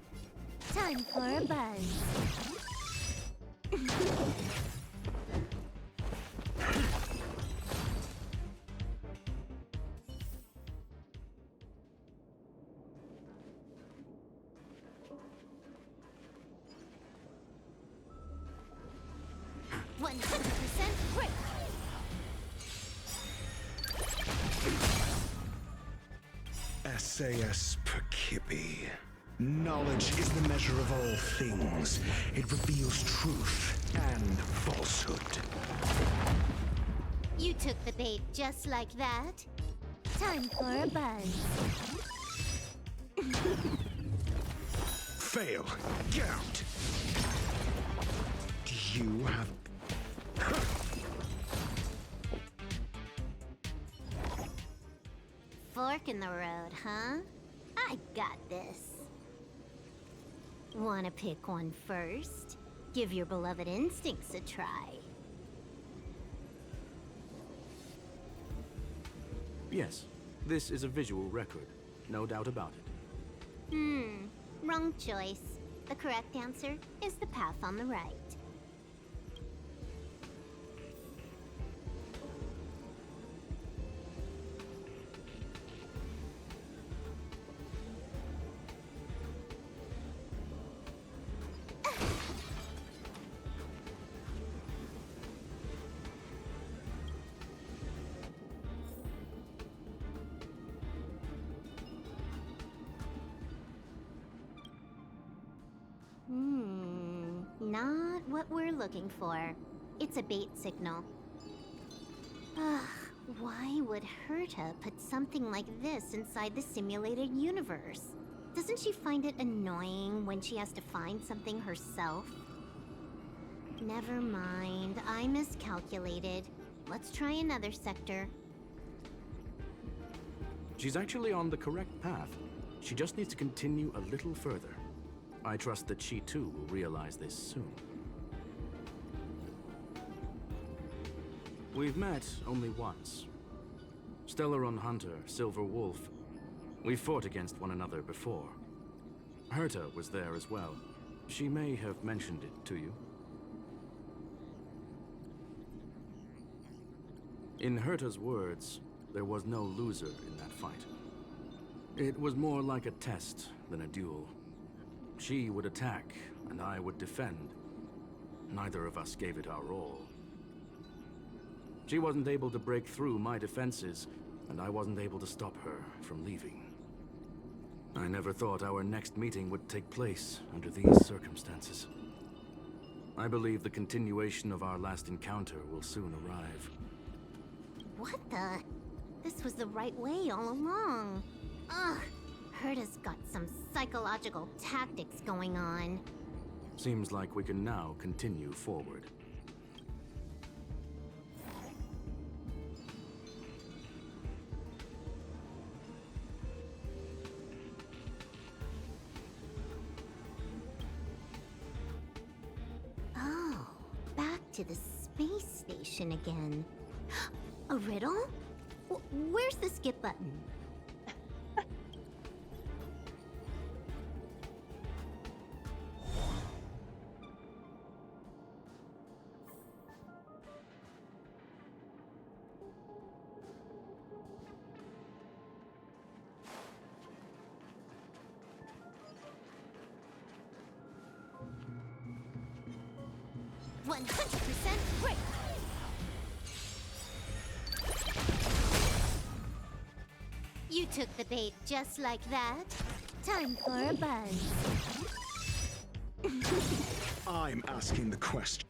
Time for a buzz. 100% quick! SAS Perkibi. Knowledge is the measure of all things. It reveals truth and falsehood. You took the bait just like that. Time for a buzz. Fail. Get out. Do you have... Fork in the road, huh? I got this. Wanna pick one first? Give your beloved instincts a try. Yes, this is a visual record. No doubt about it. Wrong choice. The correct answer is the path on the right. Not what we're looking for. It's a bait signal. Ugh, why would Herta put something like this inside the simulated universe? Doesn't she find it annoying when she has to find something herself? Never mind, I miscalculated. Let's try another sector. She's actually on the correct path. She just needs to continue a little further. I trust that she too will realize this soon. We've met only once. Stellaron Hunter, Silver Wolf. We fought against one another before. Herta was there as well. She may have mentioned it to you. In Herta's words, there was no loser in that fight. It was more like a test than a duel. She would attack, and I would defend. Neither of us gave it our all. She wasn't able to break through my defenses, and I wasn't able to stop her from leaving. I never thought our next meeting would take place under these circumstances. I believe the continuation of our last encounter will soon arrive. What the? This was the right way all along. Ugh, Herta's got some psychological tactics going on. Seems like we can now continue forward. Oh, back to the space station again. A riddle? Where's the skip button? Great! You took the bait just like that. Time for a buzz. I'm asking the question.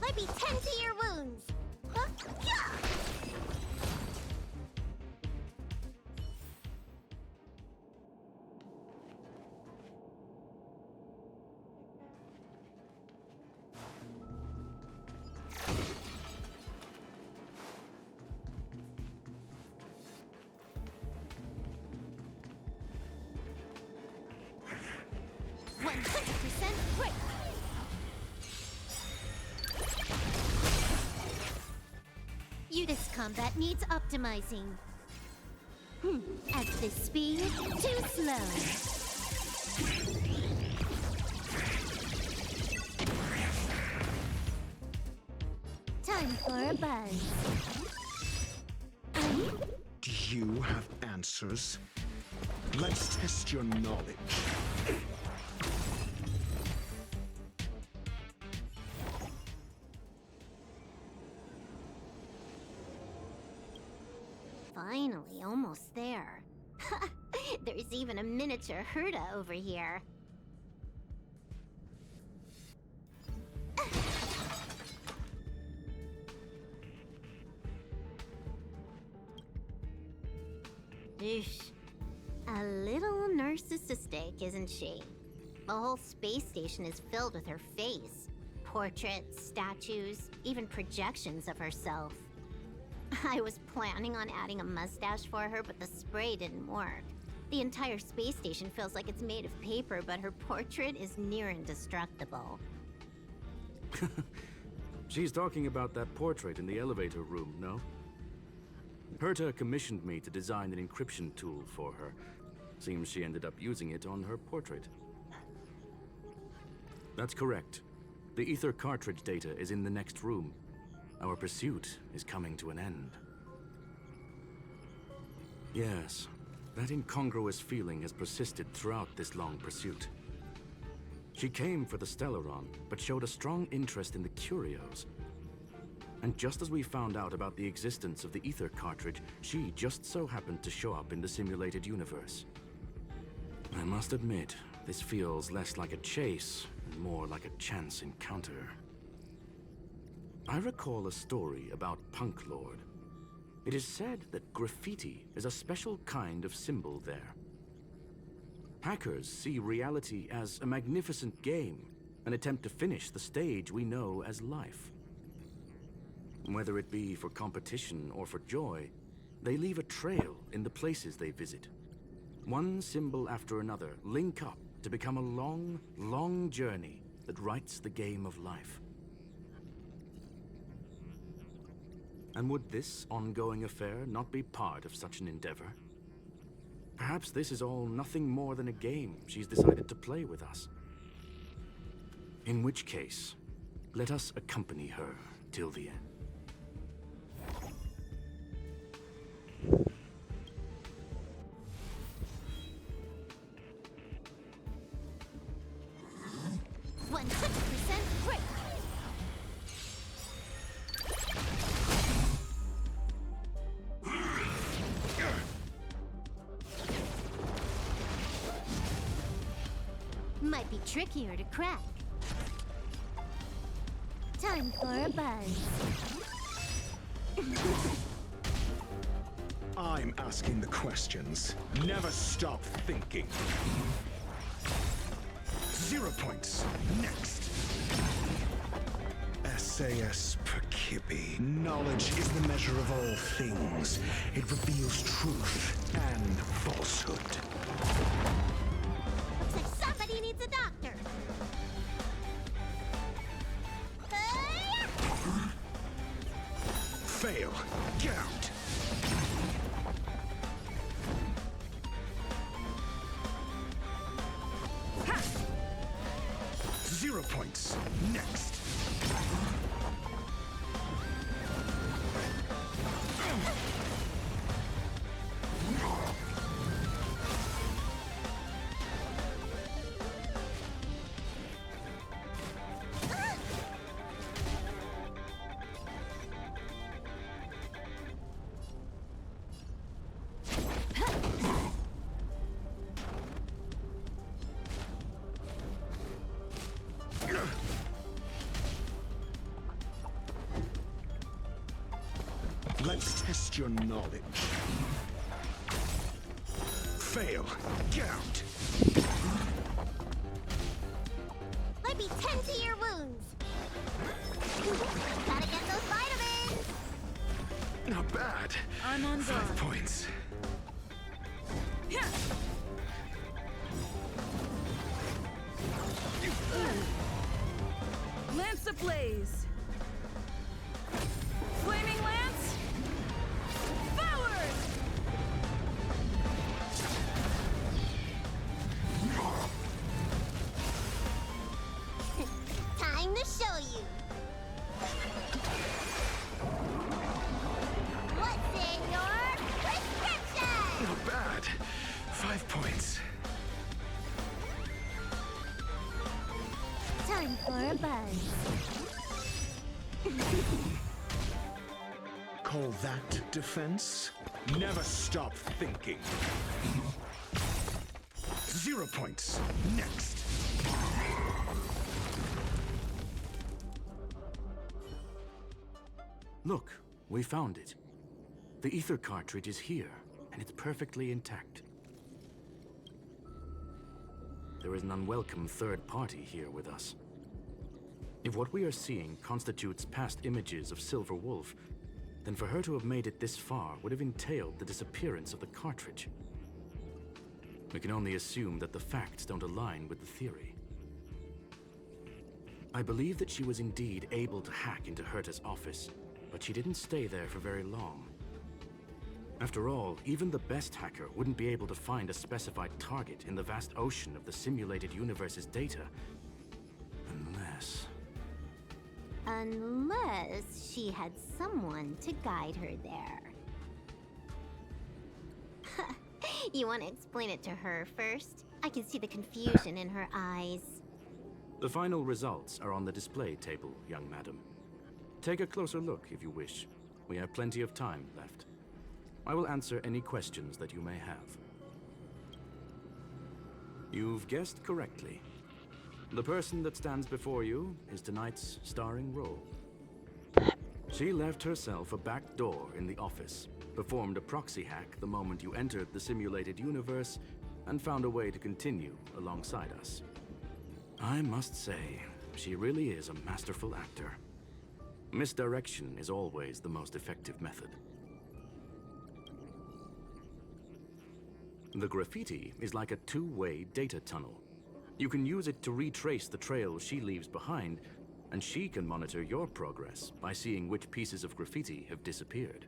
Let me tend to your wounds. Quick! This combat needs optimizing. At this speed, too slow. Time for a buzz. Do you have answers? Let's test your knowledge. almost there. There's even a miniature Herta over here. Eesh. A little narcissistic, isn't she? The whole space station is filled with her face. Portraits, statues, even projections of herself. I was planning on adding a mustache for her, but the spray didn't work. The entire space station feels like it's made of paper, but her portrait is near indestructible. She's talking about that portrait in the elevator room, no? Herta commissioned me to design an encryption tool for her. Seems she ended up using it on her portrait. That's correct. The ether cartridge data is in the next room. Our pursuit is coming to an end. Yes, that incongruous feeling has persisted throughout this long pursuit. She came for the Stellaron, but showed a strong interest in the curios. And just as we found out about the existence of the ether cartridge, she just so happened to show up in the simulated universe. I must admit, this feels less like a chase and more like a chance encounter. I recall a story about Pанклорда. It is said that graffiti is a special kind of symbol there. Hackers see reality as a magnificent game, an attempt to finish the stage we know as life. Whether it be for competition or for joy, they leave a trail in the places they visit. One symbol after another link up to become a long, long journey that writes the game of life. And would this ongoing affair not be part of such an endeavor? Perhaps this is all nothing more than a game she's decided to play with us. In which case, let us accompany her till the end. Might be trickier to crack. Time for a buzz. I'm asking the questions. Never stop thinking. 0 points. Next. SAS Perkibi. Knowledge is the measure of all things. It reveals truth and falsehood. Looks like somebody needs a doctor. Fail. Get out. Ha! 0 points. Next. Let's test your knowledge. Fail. Get out. Might be 10 to your wounds. Gotta get those vitamins. Not bad. I'm on 5 guard. points. Lance ablaze! Flaming lance! Forward! Time to show you. What's in your prescription? Not bad. 5 points. Time for a buzz. Call that defense? Never stop thinking. 0 points. Next. Look, we found it. The ether cartridge is here, and it's perfectly intact. There is an unwelcome third party here with us. If what we are seeing constitutes past images of Silver Wolf, then for her to have made it this far would have entailed the disappearance of the cartridge. We can only assume that the facts don't align with the theory. I believe that she was indeed able to hack into Herta's office, but she didn't stay there for very long. After all, even the best hacker wouldn't be able to find a specified target in the vast ocean of the simulated universe's data. Unless she had someone to guide her there. You want to explain it to her first? I can see the confusion in her eyes. The final results are on the display table, young madam. Take a closer look if you wish. We have plenty of time left. I will answer any questions that you may have. You've guessed correctly. The person that stands before you is tonight's starring role. She left herself a back door in the office, performed a proxy hack the moment you entered the simulated universe, and found a way to continue alongside us. I must say, she really is a masterful actor. Misdirection is always the most effective method. The graffiti is like a two-way data tunnel. You can use it to retrace the trail she leaves behind, and she can monitor your progress by seeing which pieces of graffiti have disappeared.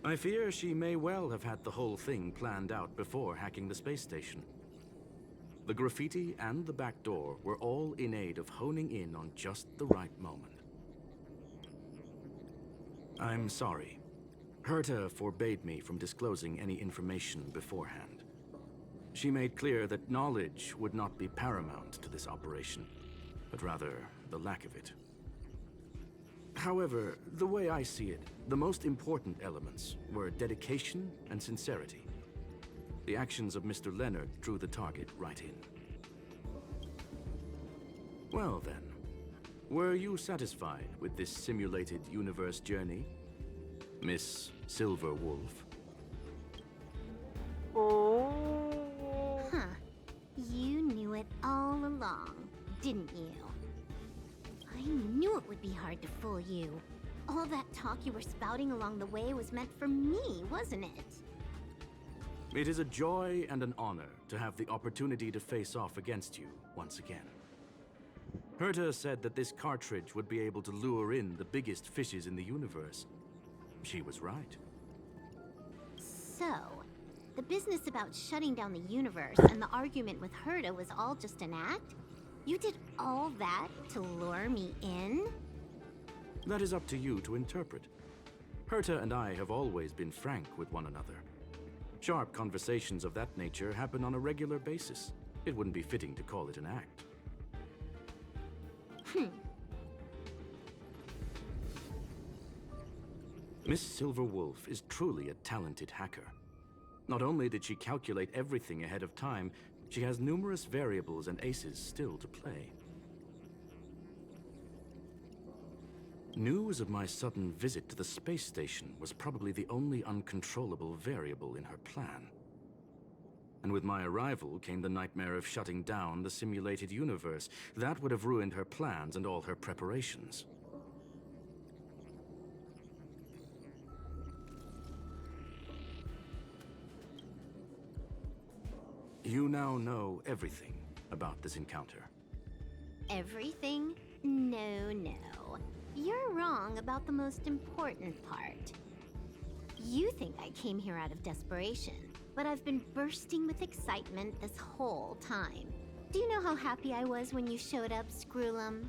I fear she may well have had the whole thing planned out before hacking the space station. The graffiti and the back door were all in aid of honing in on just the right moment. I'm sorry. Herta forbade me from disclosing any information beforehand. She made clear that knowledge would not be paramount to this operation, but rather the lack of it. However, the way I see it, the most important elements were dedication and sincerity. The actions of Mr. Leonard drew the target right in. Well then, were you satisfied with this simulated universe journey, Miss Silver Wolf? Oh. Huh. You knew it all along, didn't you? I knew it would be hard to fool you. All that talk you were spouting along the way was meant for me, wasn't it? It is a joy and an honor to have the opportunity to face off against you once again. Herta said that this cartridge would be able to lure in the biggest fishes in the universe. She was right. So, the business about shutting down the universe and the argument with Herta was all just an act? You did all that to lure me in? That is up to you to interpret. Herta and I have always been frank with one another. Sharp conversations of that nature happen on a regular basis. It wouldn't be fitting to call it an act. Miss Silver Wolf is truly a talented hacker. Not only did she calculate everything ahead of time, she has numerous variables and aces still to play. News of my sudden visit to the space station was probably the only uncontrollable variable in her plan. And with my arrival came the nightmare of shutting down the simulated universe. That would have ruined her plans and all her preparations. You now know everything about this encounter. Everything? No, no. You're wrong about the most important part. You think I came here out of desperation, but I've been bursting with excitement this whole time. Do you know how happy I was when you showed up, Screwlum?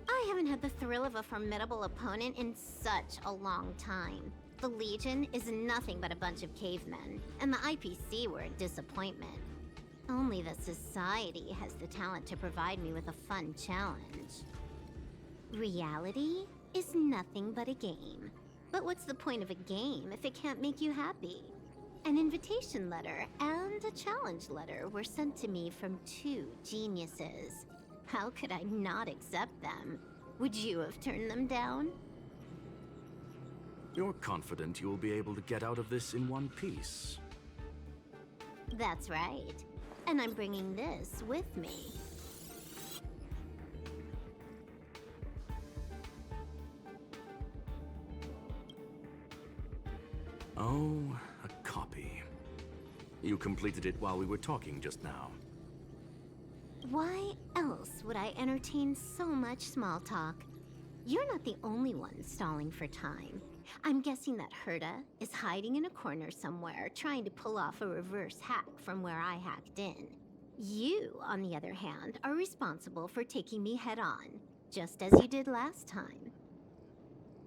I haven't had the thrill of a formidable opponent in such a long time. The Legion is nothing but a bunch of cavemen, and the IPC were a disappointment. Only the Society has the talent to provide me with a fun challenge. Reality is nothing but a game. But what's the point of a game if it can't make you happy? An invitation letter and a challenge letter were sent to me from two geniuses. How could I not accept them? Would you have turned them down? You're confident you'll be able to get out of this in one piece. That's right. And I'm bringing this with me. Oh, a copy. You completed it while we were talking just now. Why else would I entertain so much small talk? You're not the only one stalling for time. I'm guessing that Herta is hiding in a corner somewhere, trying to pull off a reverse hack from where I hacked in. You, on the other hand, are responsible for taking me head-on, just as you did last time.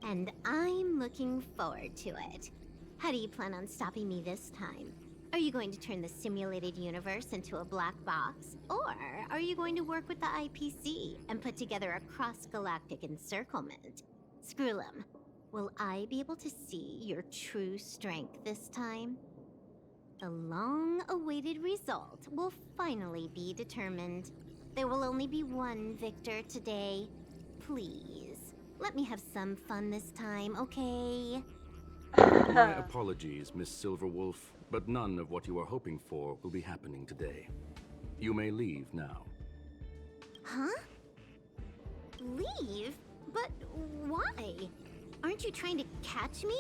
And I'm looking forward to it. How do you plan on stopping me this time? Are you going to turn the simulated universe into a black box? Or are you going to work with the IPC and put together a cross-galactic encirclement? Skrullum, will I be able to see your true strength this time? The long-awaited result will finally be determined. There will only be one victor today. Please, let me have some fun this time, okay? My apologies, Miss Silverwolf, but none of what you are hoping for will be happening today. You may leave now. Huh? Leave? But why? Aren't you trying to catch me?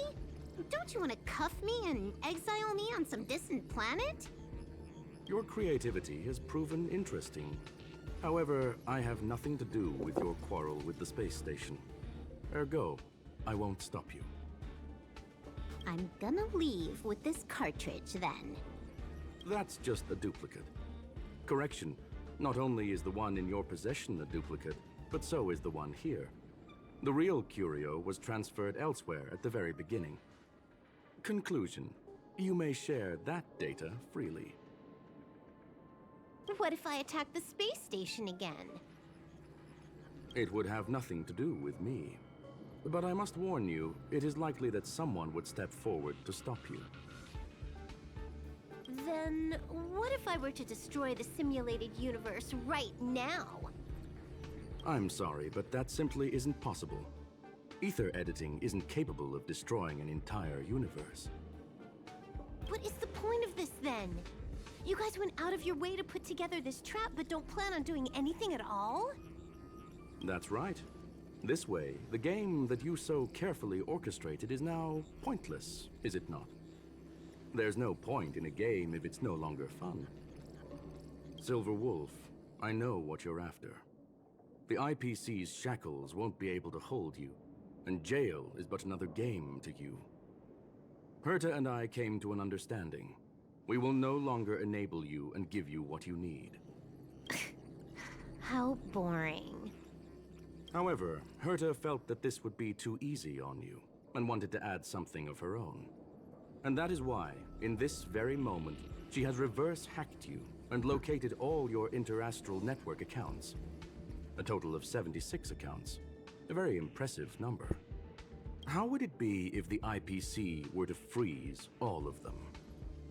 Don't you want to cuff me and exile me on some distant planet? Your creativity has proven interesting. However, I have nothing to do with your quarrel with the space station. Ergo, I won't stop you. I'm gonna leave with this cartridge then. That's just a duplicate. Correction, not only is the one in your possession a duplicate, but so is the one here. The real curio was transferred elsewhere at the very beginning. Conclusion, you may share that data freely. What if I attack the space station again? It would have nothing to do with me. But I must warn you, it is likely that someone would step forward to stop you. Then what if I were to destroy the simulated universe right now? I'm sorry, but that simply isn't possible. Ether editing isn't capable of destroying an entire universe. What is the point of this then? You guys went out of your way to put together this trap but don't plan on doing anything at all? That's right. This way, the game that you so carefully orchestrated is now pointless, is it not? There's no point in a game if it's no longer fun. Silver Wolf, I know what you're after. The IPC's shackles won't be able to hold you, and jail is but another game to you. Herta and I came to an understanding. We will no longer enable you and give you what you need. How boring. However, Herta felt that this would be too easy on you, and wanted to add something of her own. And that is why, in this very moment, she has reverse-hacked you and located all your interastral network accounts. A total of 76 accounts. A very impressive number. How would it be if the IPC were to freeze all of them,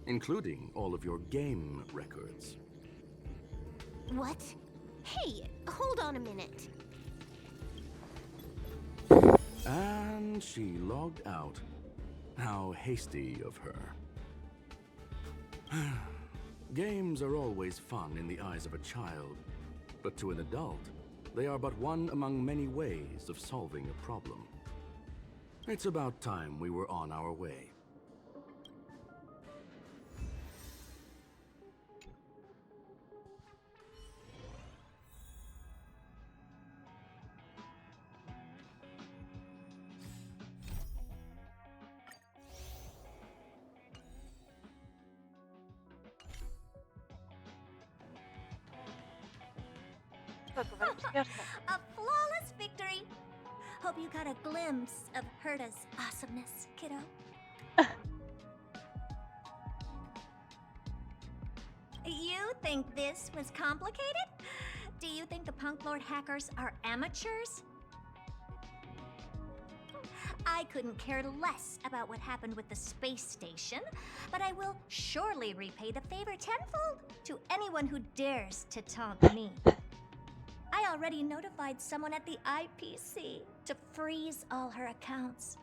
including all of your game records? What? Hey, hold on a minute. And she logged out. How hasty of her. Games are always fun in the eyes of a child, but to an adult, they are but one among many ways of solving a problem. It's about time we were on our way. A flawless victory! Hope you got a glimpse of Herta's awesomeness, kiddo. You think this was complicated? Do you think the Punk Lord hackers are amateurs? I couldn't care less about what happened with the space station, but I will surely repay the favor tenfold to anyone who dares to taunt me. I already notified someone at the IPC to freeze all her accounts.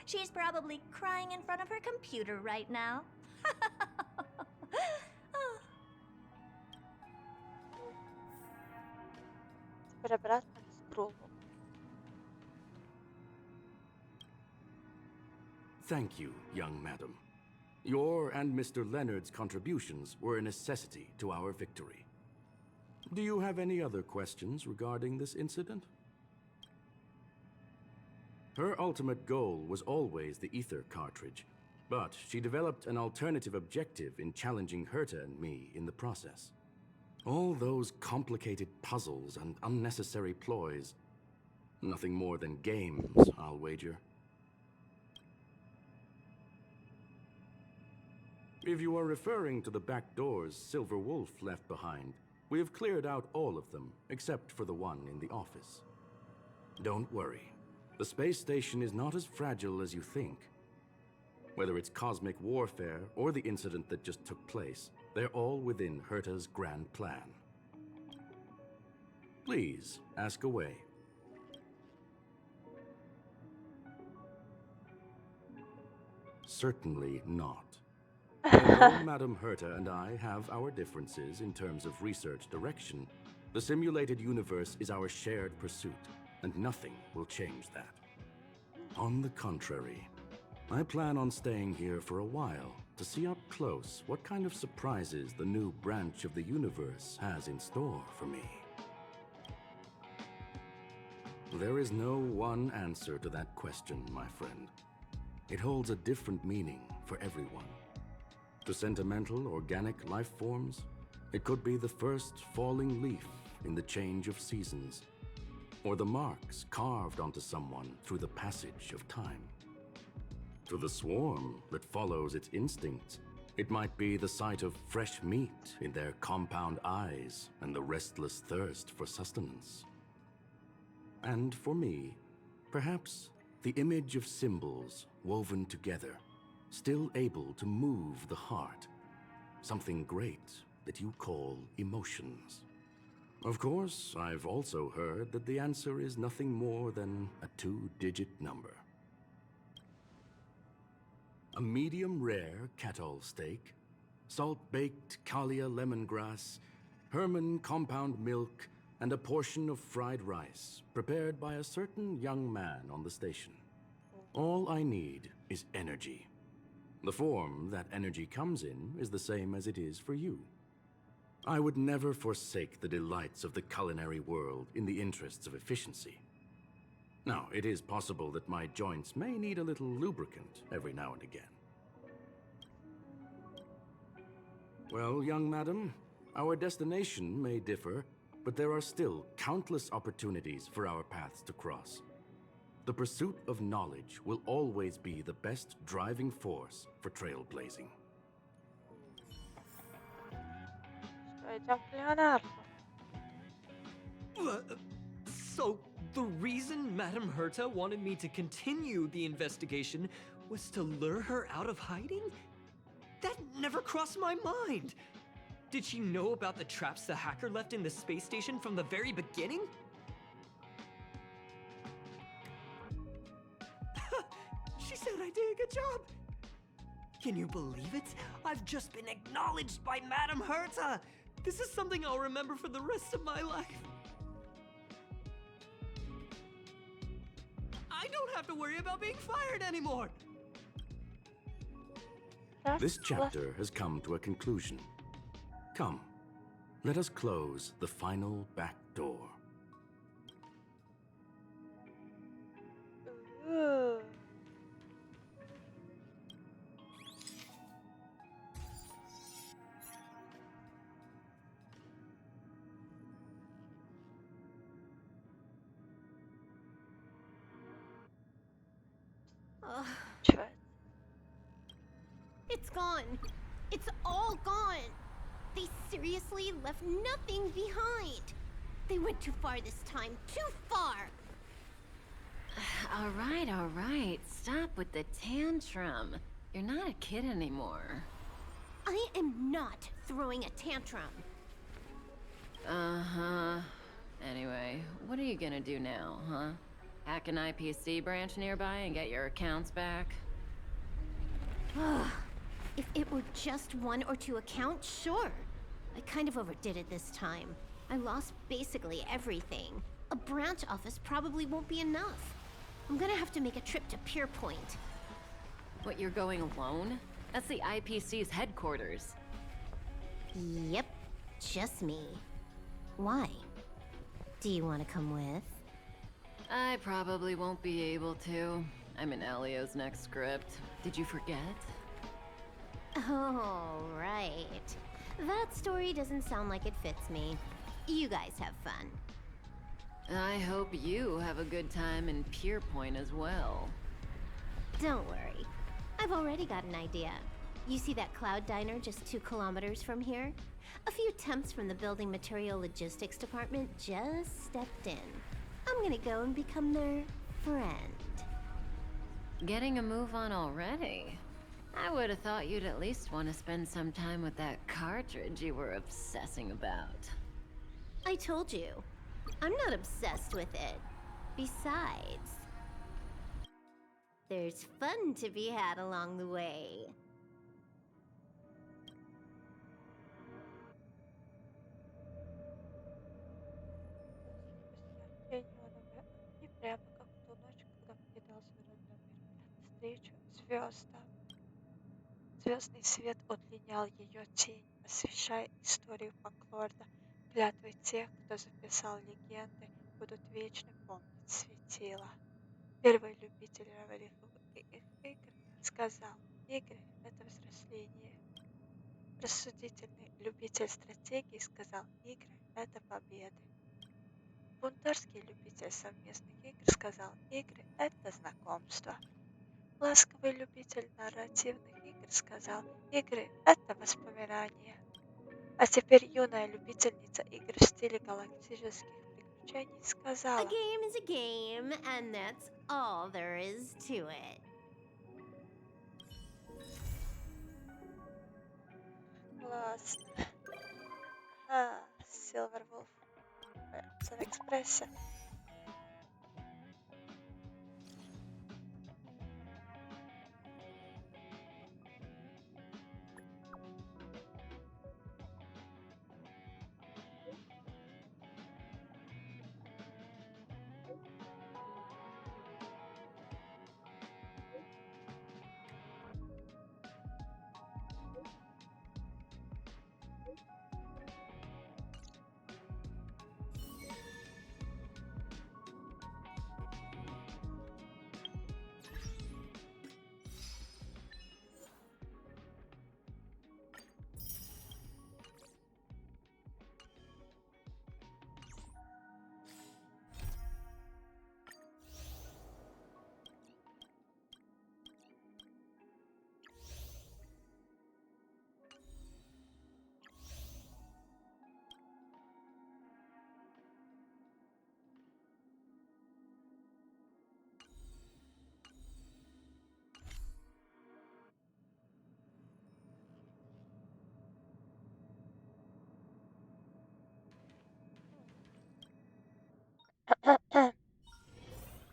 She's probably crying in front of her computer right now. Перебирати скролу. Thank you, young madam. Your and Mr. Leonard's contributions were a necessity to our victory. Do you have any other questions regarding this incident? Her ultimate goal was always the ether cartridge, but she developed an alternative objective in challenging Herta and me in the process. All those complicated puzzles and unnecessary ploys. Nothing more than games, I'll wager. If you are referring to the back doors Silver Wolf left behind, we have cleared out all of them, except for the one in the office. Don't worry. The space station is not as fragile as you think. Whether it's cosmic warfare or the incident that just took place, they're all within Herta's grand plan. Please, ask away. Certainly not. Although Madam Herta and I have our differences in terms of research direction, the simulated universe is our shared pursuit, and nothing will change that. On the contrary, I plan on staying here for a while to see up close what kind of surprises the new branch of the universe has in store for me. There is no one answer to that question, my friend. It holds a different meaning for everyone. To sentimental, organic life forms, it could be the first falling leaf in the change of seasons, or the marks carved onto someone through the passage of time. To the swarm that follows its instincts, it might be the sight of fresh meat in their compound eyes and the restless thirst for sustenance. And for me, perhaps the image of symbols woven together, still able to move the heart, something great that you call emotions. Of course, I've also heard that the answer is nothing more than a 2-digit number. A medium rare Catol steak, salt-baked Kalia lemongrass, Herman compound milk, and a portion of fried rice prepared by a certain young man on the station. All I need is energy. The form that energy comes in is the same as it is for you. I would never forsake the delights of the culinary world in the interests of efficiency. Now, it is possible that my joints may need a little lubricant every now and again. Well, young madam, our destination may differ, but there are still countless opportunities for our paths to cross. The pursuit of knowledge will always be the best driving force for trailblazing. So, the reason Madame Herta wanted me to continue the investigation was to lure her out of hiding? That never crossed my mind! Did she know about the traps the hacker left in the space station from the very beginning? She said I did a good job! Can you believe it? I've just been acknowledged by Madame Herta! This is something I'll remember for the rest of my life. I don't have to worry about being fired anymore! This chapter has come to a conclusion. Come, let us close the final back door. Ooh. Çöz. It's gone. It's all gone. They seriously left nothing behind. They went too far this time. Too far. All right. Stop with the tantrum. You're not a kid anymore. I am not throwing a tantrum. Uh-huh. Anyway, what are you gonna do now, huh? Hack an IPC branch nearby and get your accounts back? If it were just 1 or 2 accounts, sure. I kind of overdid it this time. I lost basically everything. A branch office probably won't be enough. I'm gonna have to make a trip to Pier Point. What, you're going alone? That's the IPC's headquarters. Yep, just me. Why? Do you want to come with? I probably won't be able to. I'm in Elio's next script. Did you forget? Oh, right. That story doesn't sound like it fits me. You guys have fun. I hope you have a good time in Pier Point as well. Don't worry. I've already got an idea. You see that cloud diner just 2 kilometers from here? A few temps from the building material logistics department just stepped in. I'm gonna go and become their friend. Getting a move on already? I would have thought you'd at least want to spend some time with that cartridge you were obsessing about. I told you, I'm not obsessed with it. Besides, there's fun to be had along the way. И прямо как в ту ночь, когда покидал свой родной мир, навстречу звездам. Звездный свет удлинял ее тень, освещая историю Панклорда. Клятвы тех, кто записал легенды, будут вечно помнить светила. Первый любитель ролевых игр сказал: игры — это взросление. Рассудительный любитель стратегий сказал: игры — это победы. Бунтарский любитель совместных игр сказал: игры — это знакомство. Ласковый любитель нарративных игр сказал: игры — это воспоминания. А теперь юная любительница игр в стиле галактических приключений A сказала: game is a game, and that's all there is to it. классно. Ага, Silverwolf. В экспрессе.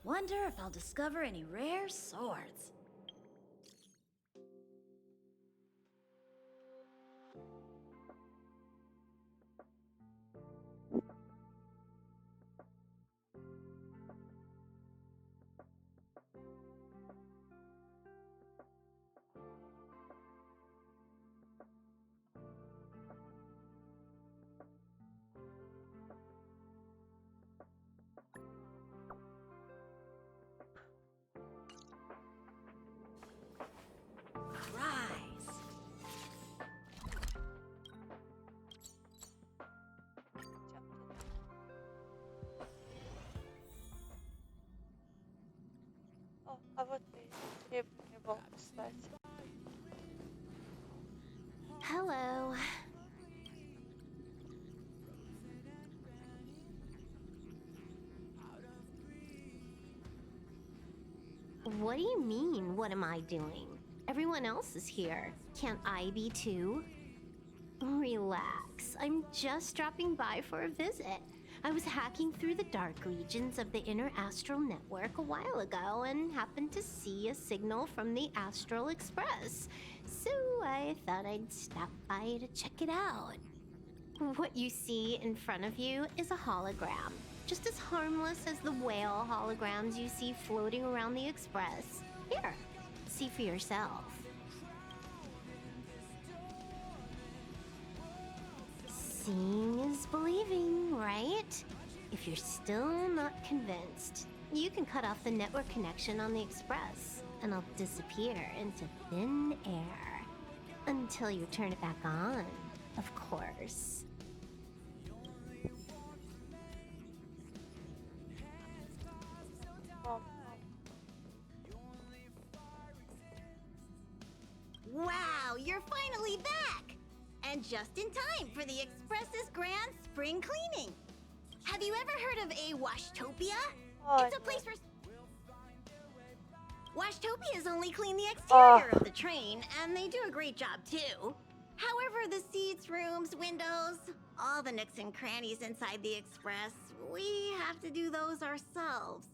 Wonder if I'll discover any rare swords. Rise. О, а вот и серебряный волк, кстати. Hello. What do you mean, what am I doing? Everyone else is here. Can't I be too? Relax. I'm just dropping by for a visit. I was hacking through the dark regions of the inner astral network a while ago and happened to see a signal from the Astral Express. So I thought I'd stop by to check it out. What you see in front of you is a hologram, just as harmless as the whale holograms you see floating around the Express. Here, see for yourself. Seeing is believing, right? If you're still not convinced, you can cut off the network connection on the Express, and I'll disappear into thin air. Until you turn it back on, of course. Wow, you're finally back! And just in time for the Express's grand spring cleaning. Have you ever heard of a Washtopia? It's a place where Washtopias only clean the exterior of the train, and they do a great job too. However, the seats, rooms, windows, all the nooks and crannies inside the Express, we have to do those ourselves.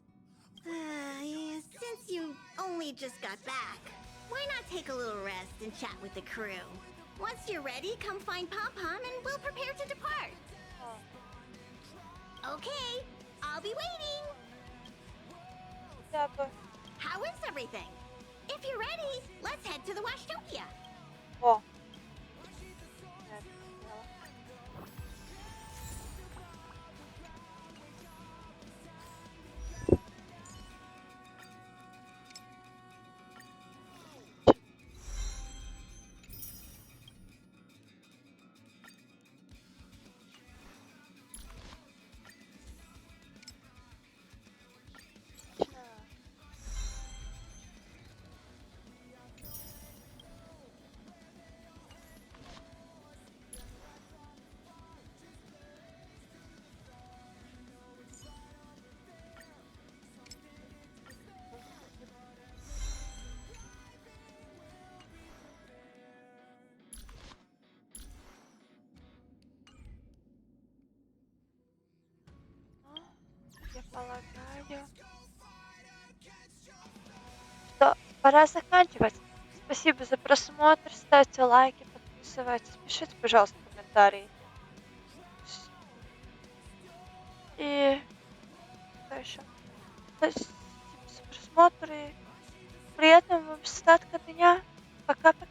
Since you only just got back, why not take a little rest and chat with the crew? Once you're ready, come find Pom Pom and we'll prepare to depart. Okay, I'll be waiting. How is everything? If you're ready, let's head to the Washtopia. О. Я полагаю, что пора заканчивать. Спасибо за просмотр, ставьте лайки, подписывайтесь, пишите, пожалуйста, комментарии. И что еще? Спасибо за просмотр и приятного вам остатка дня. Пока-пока.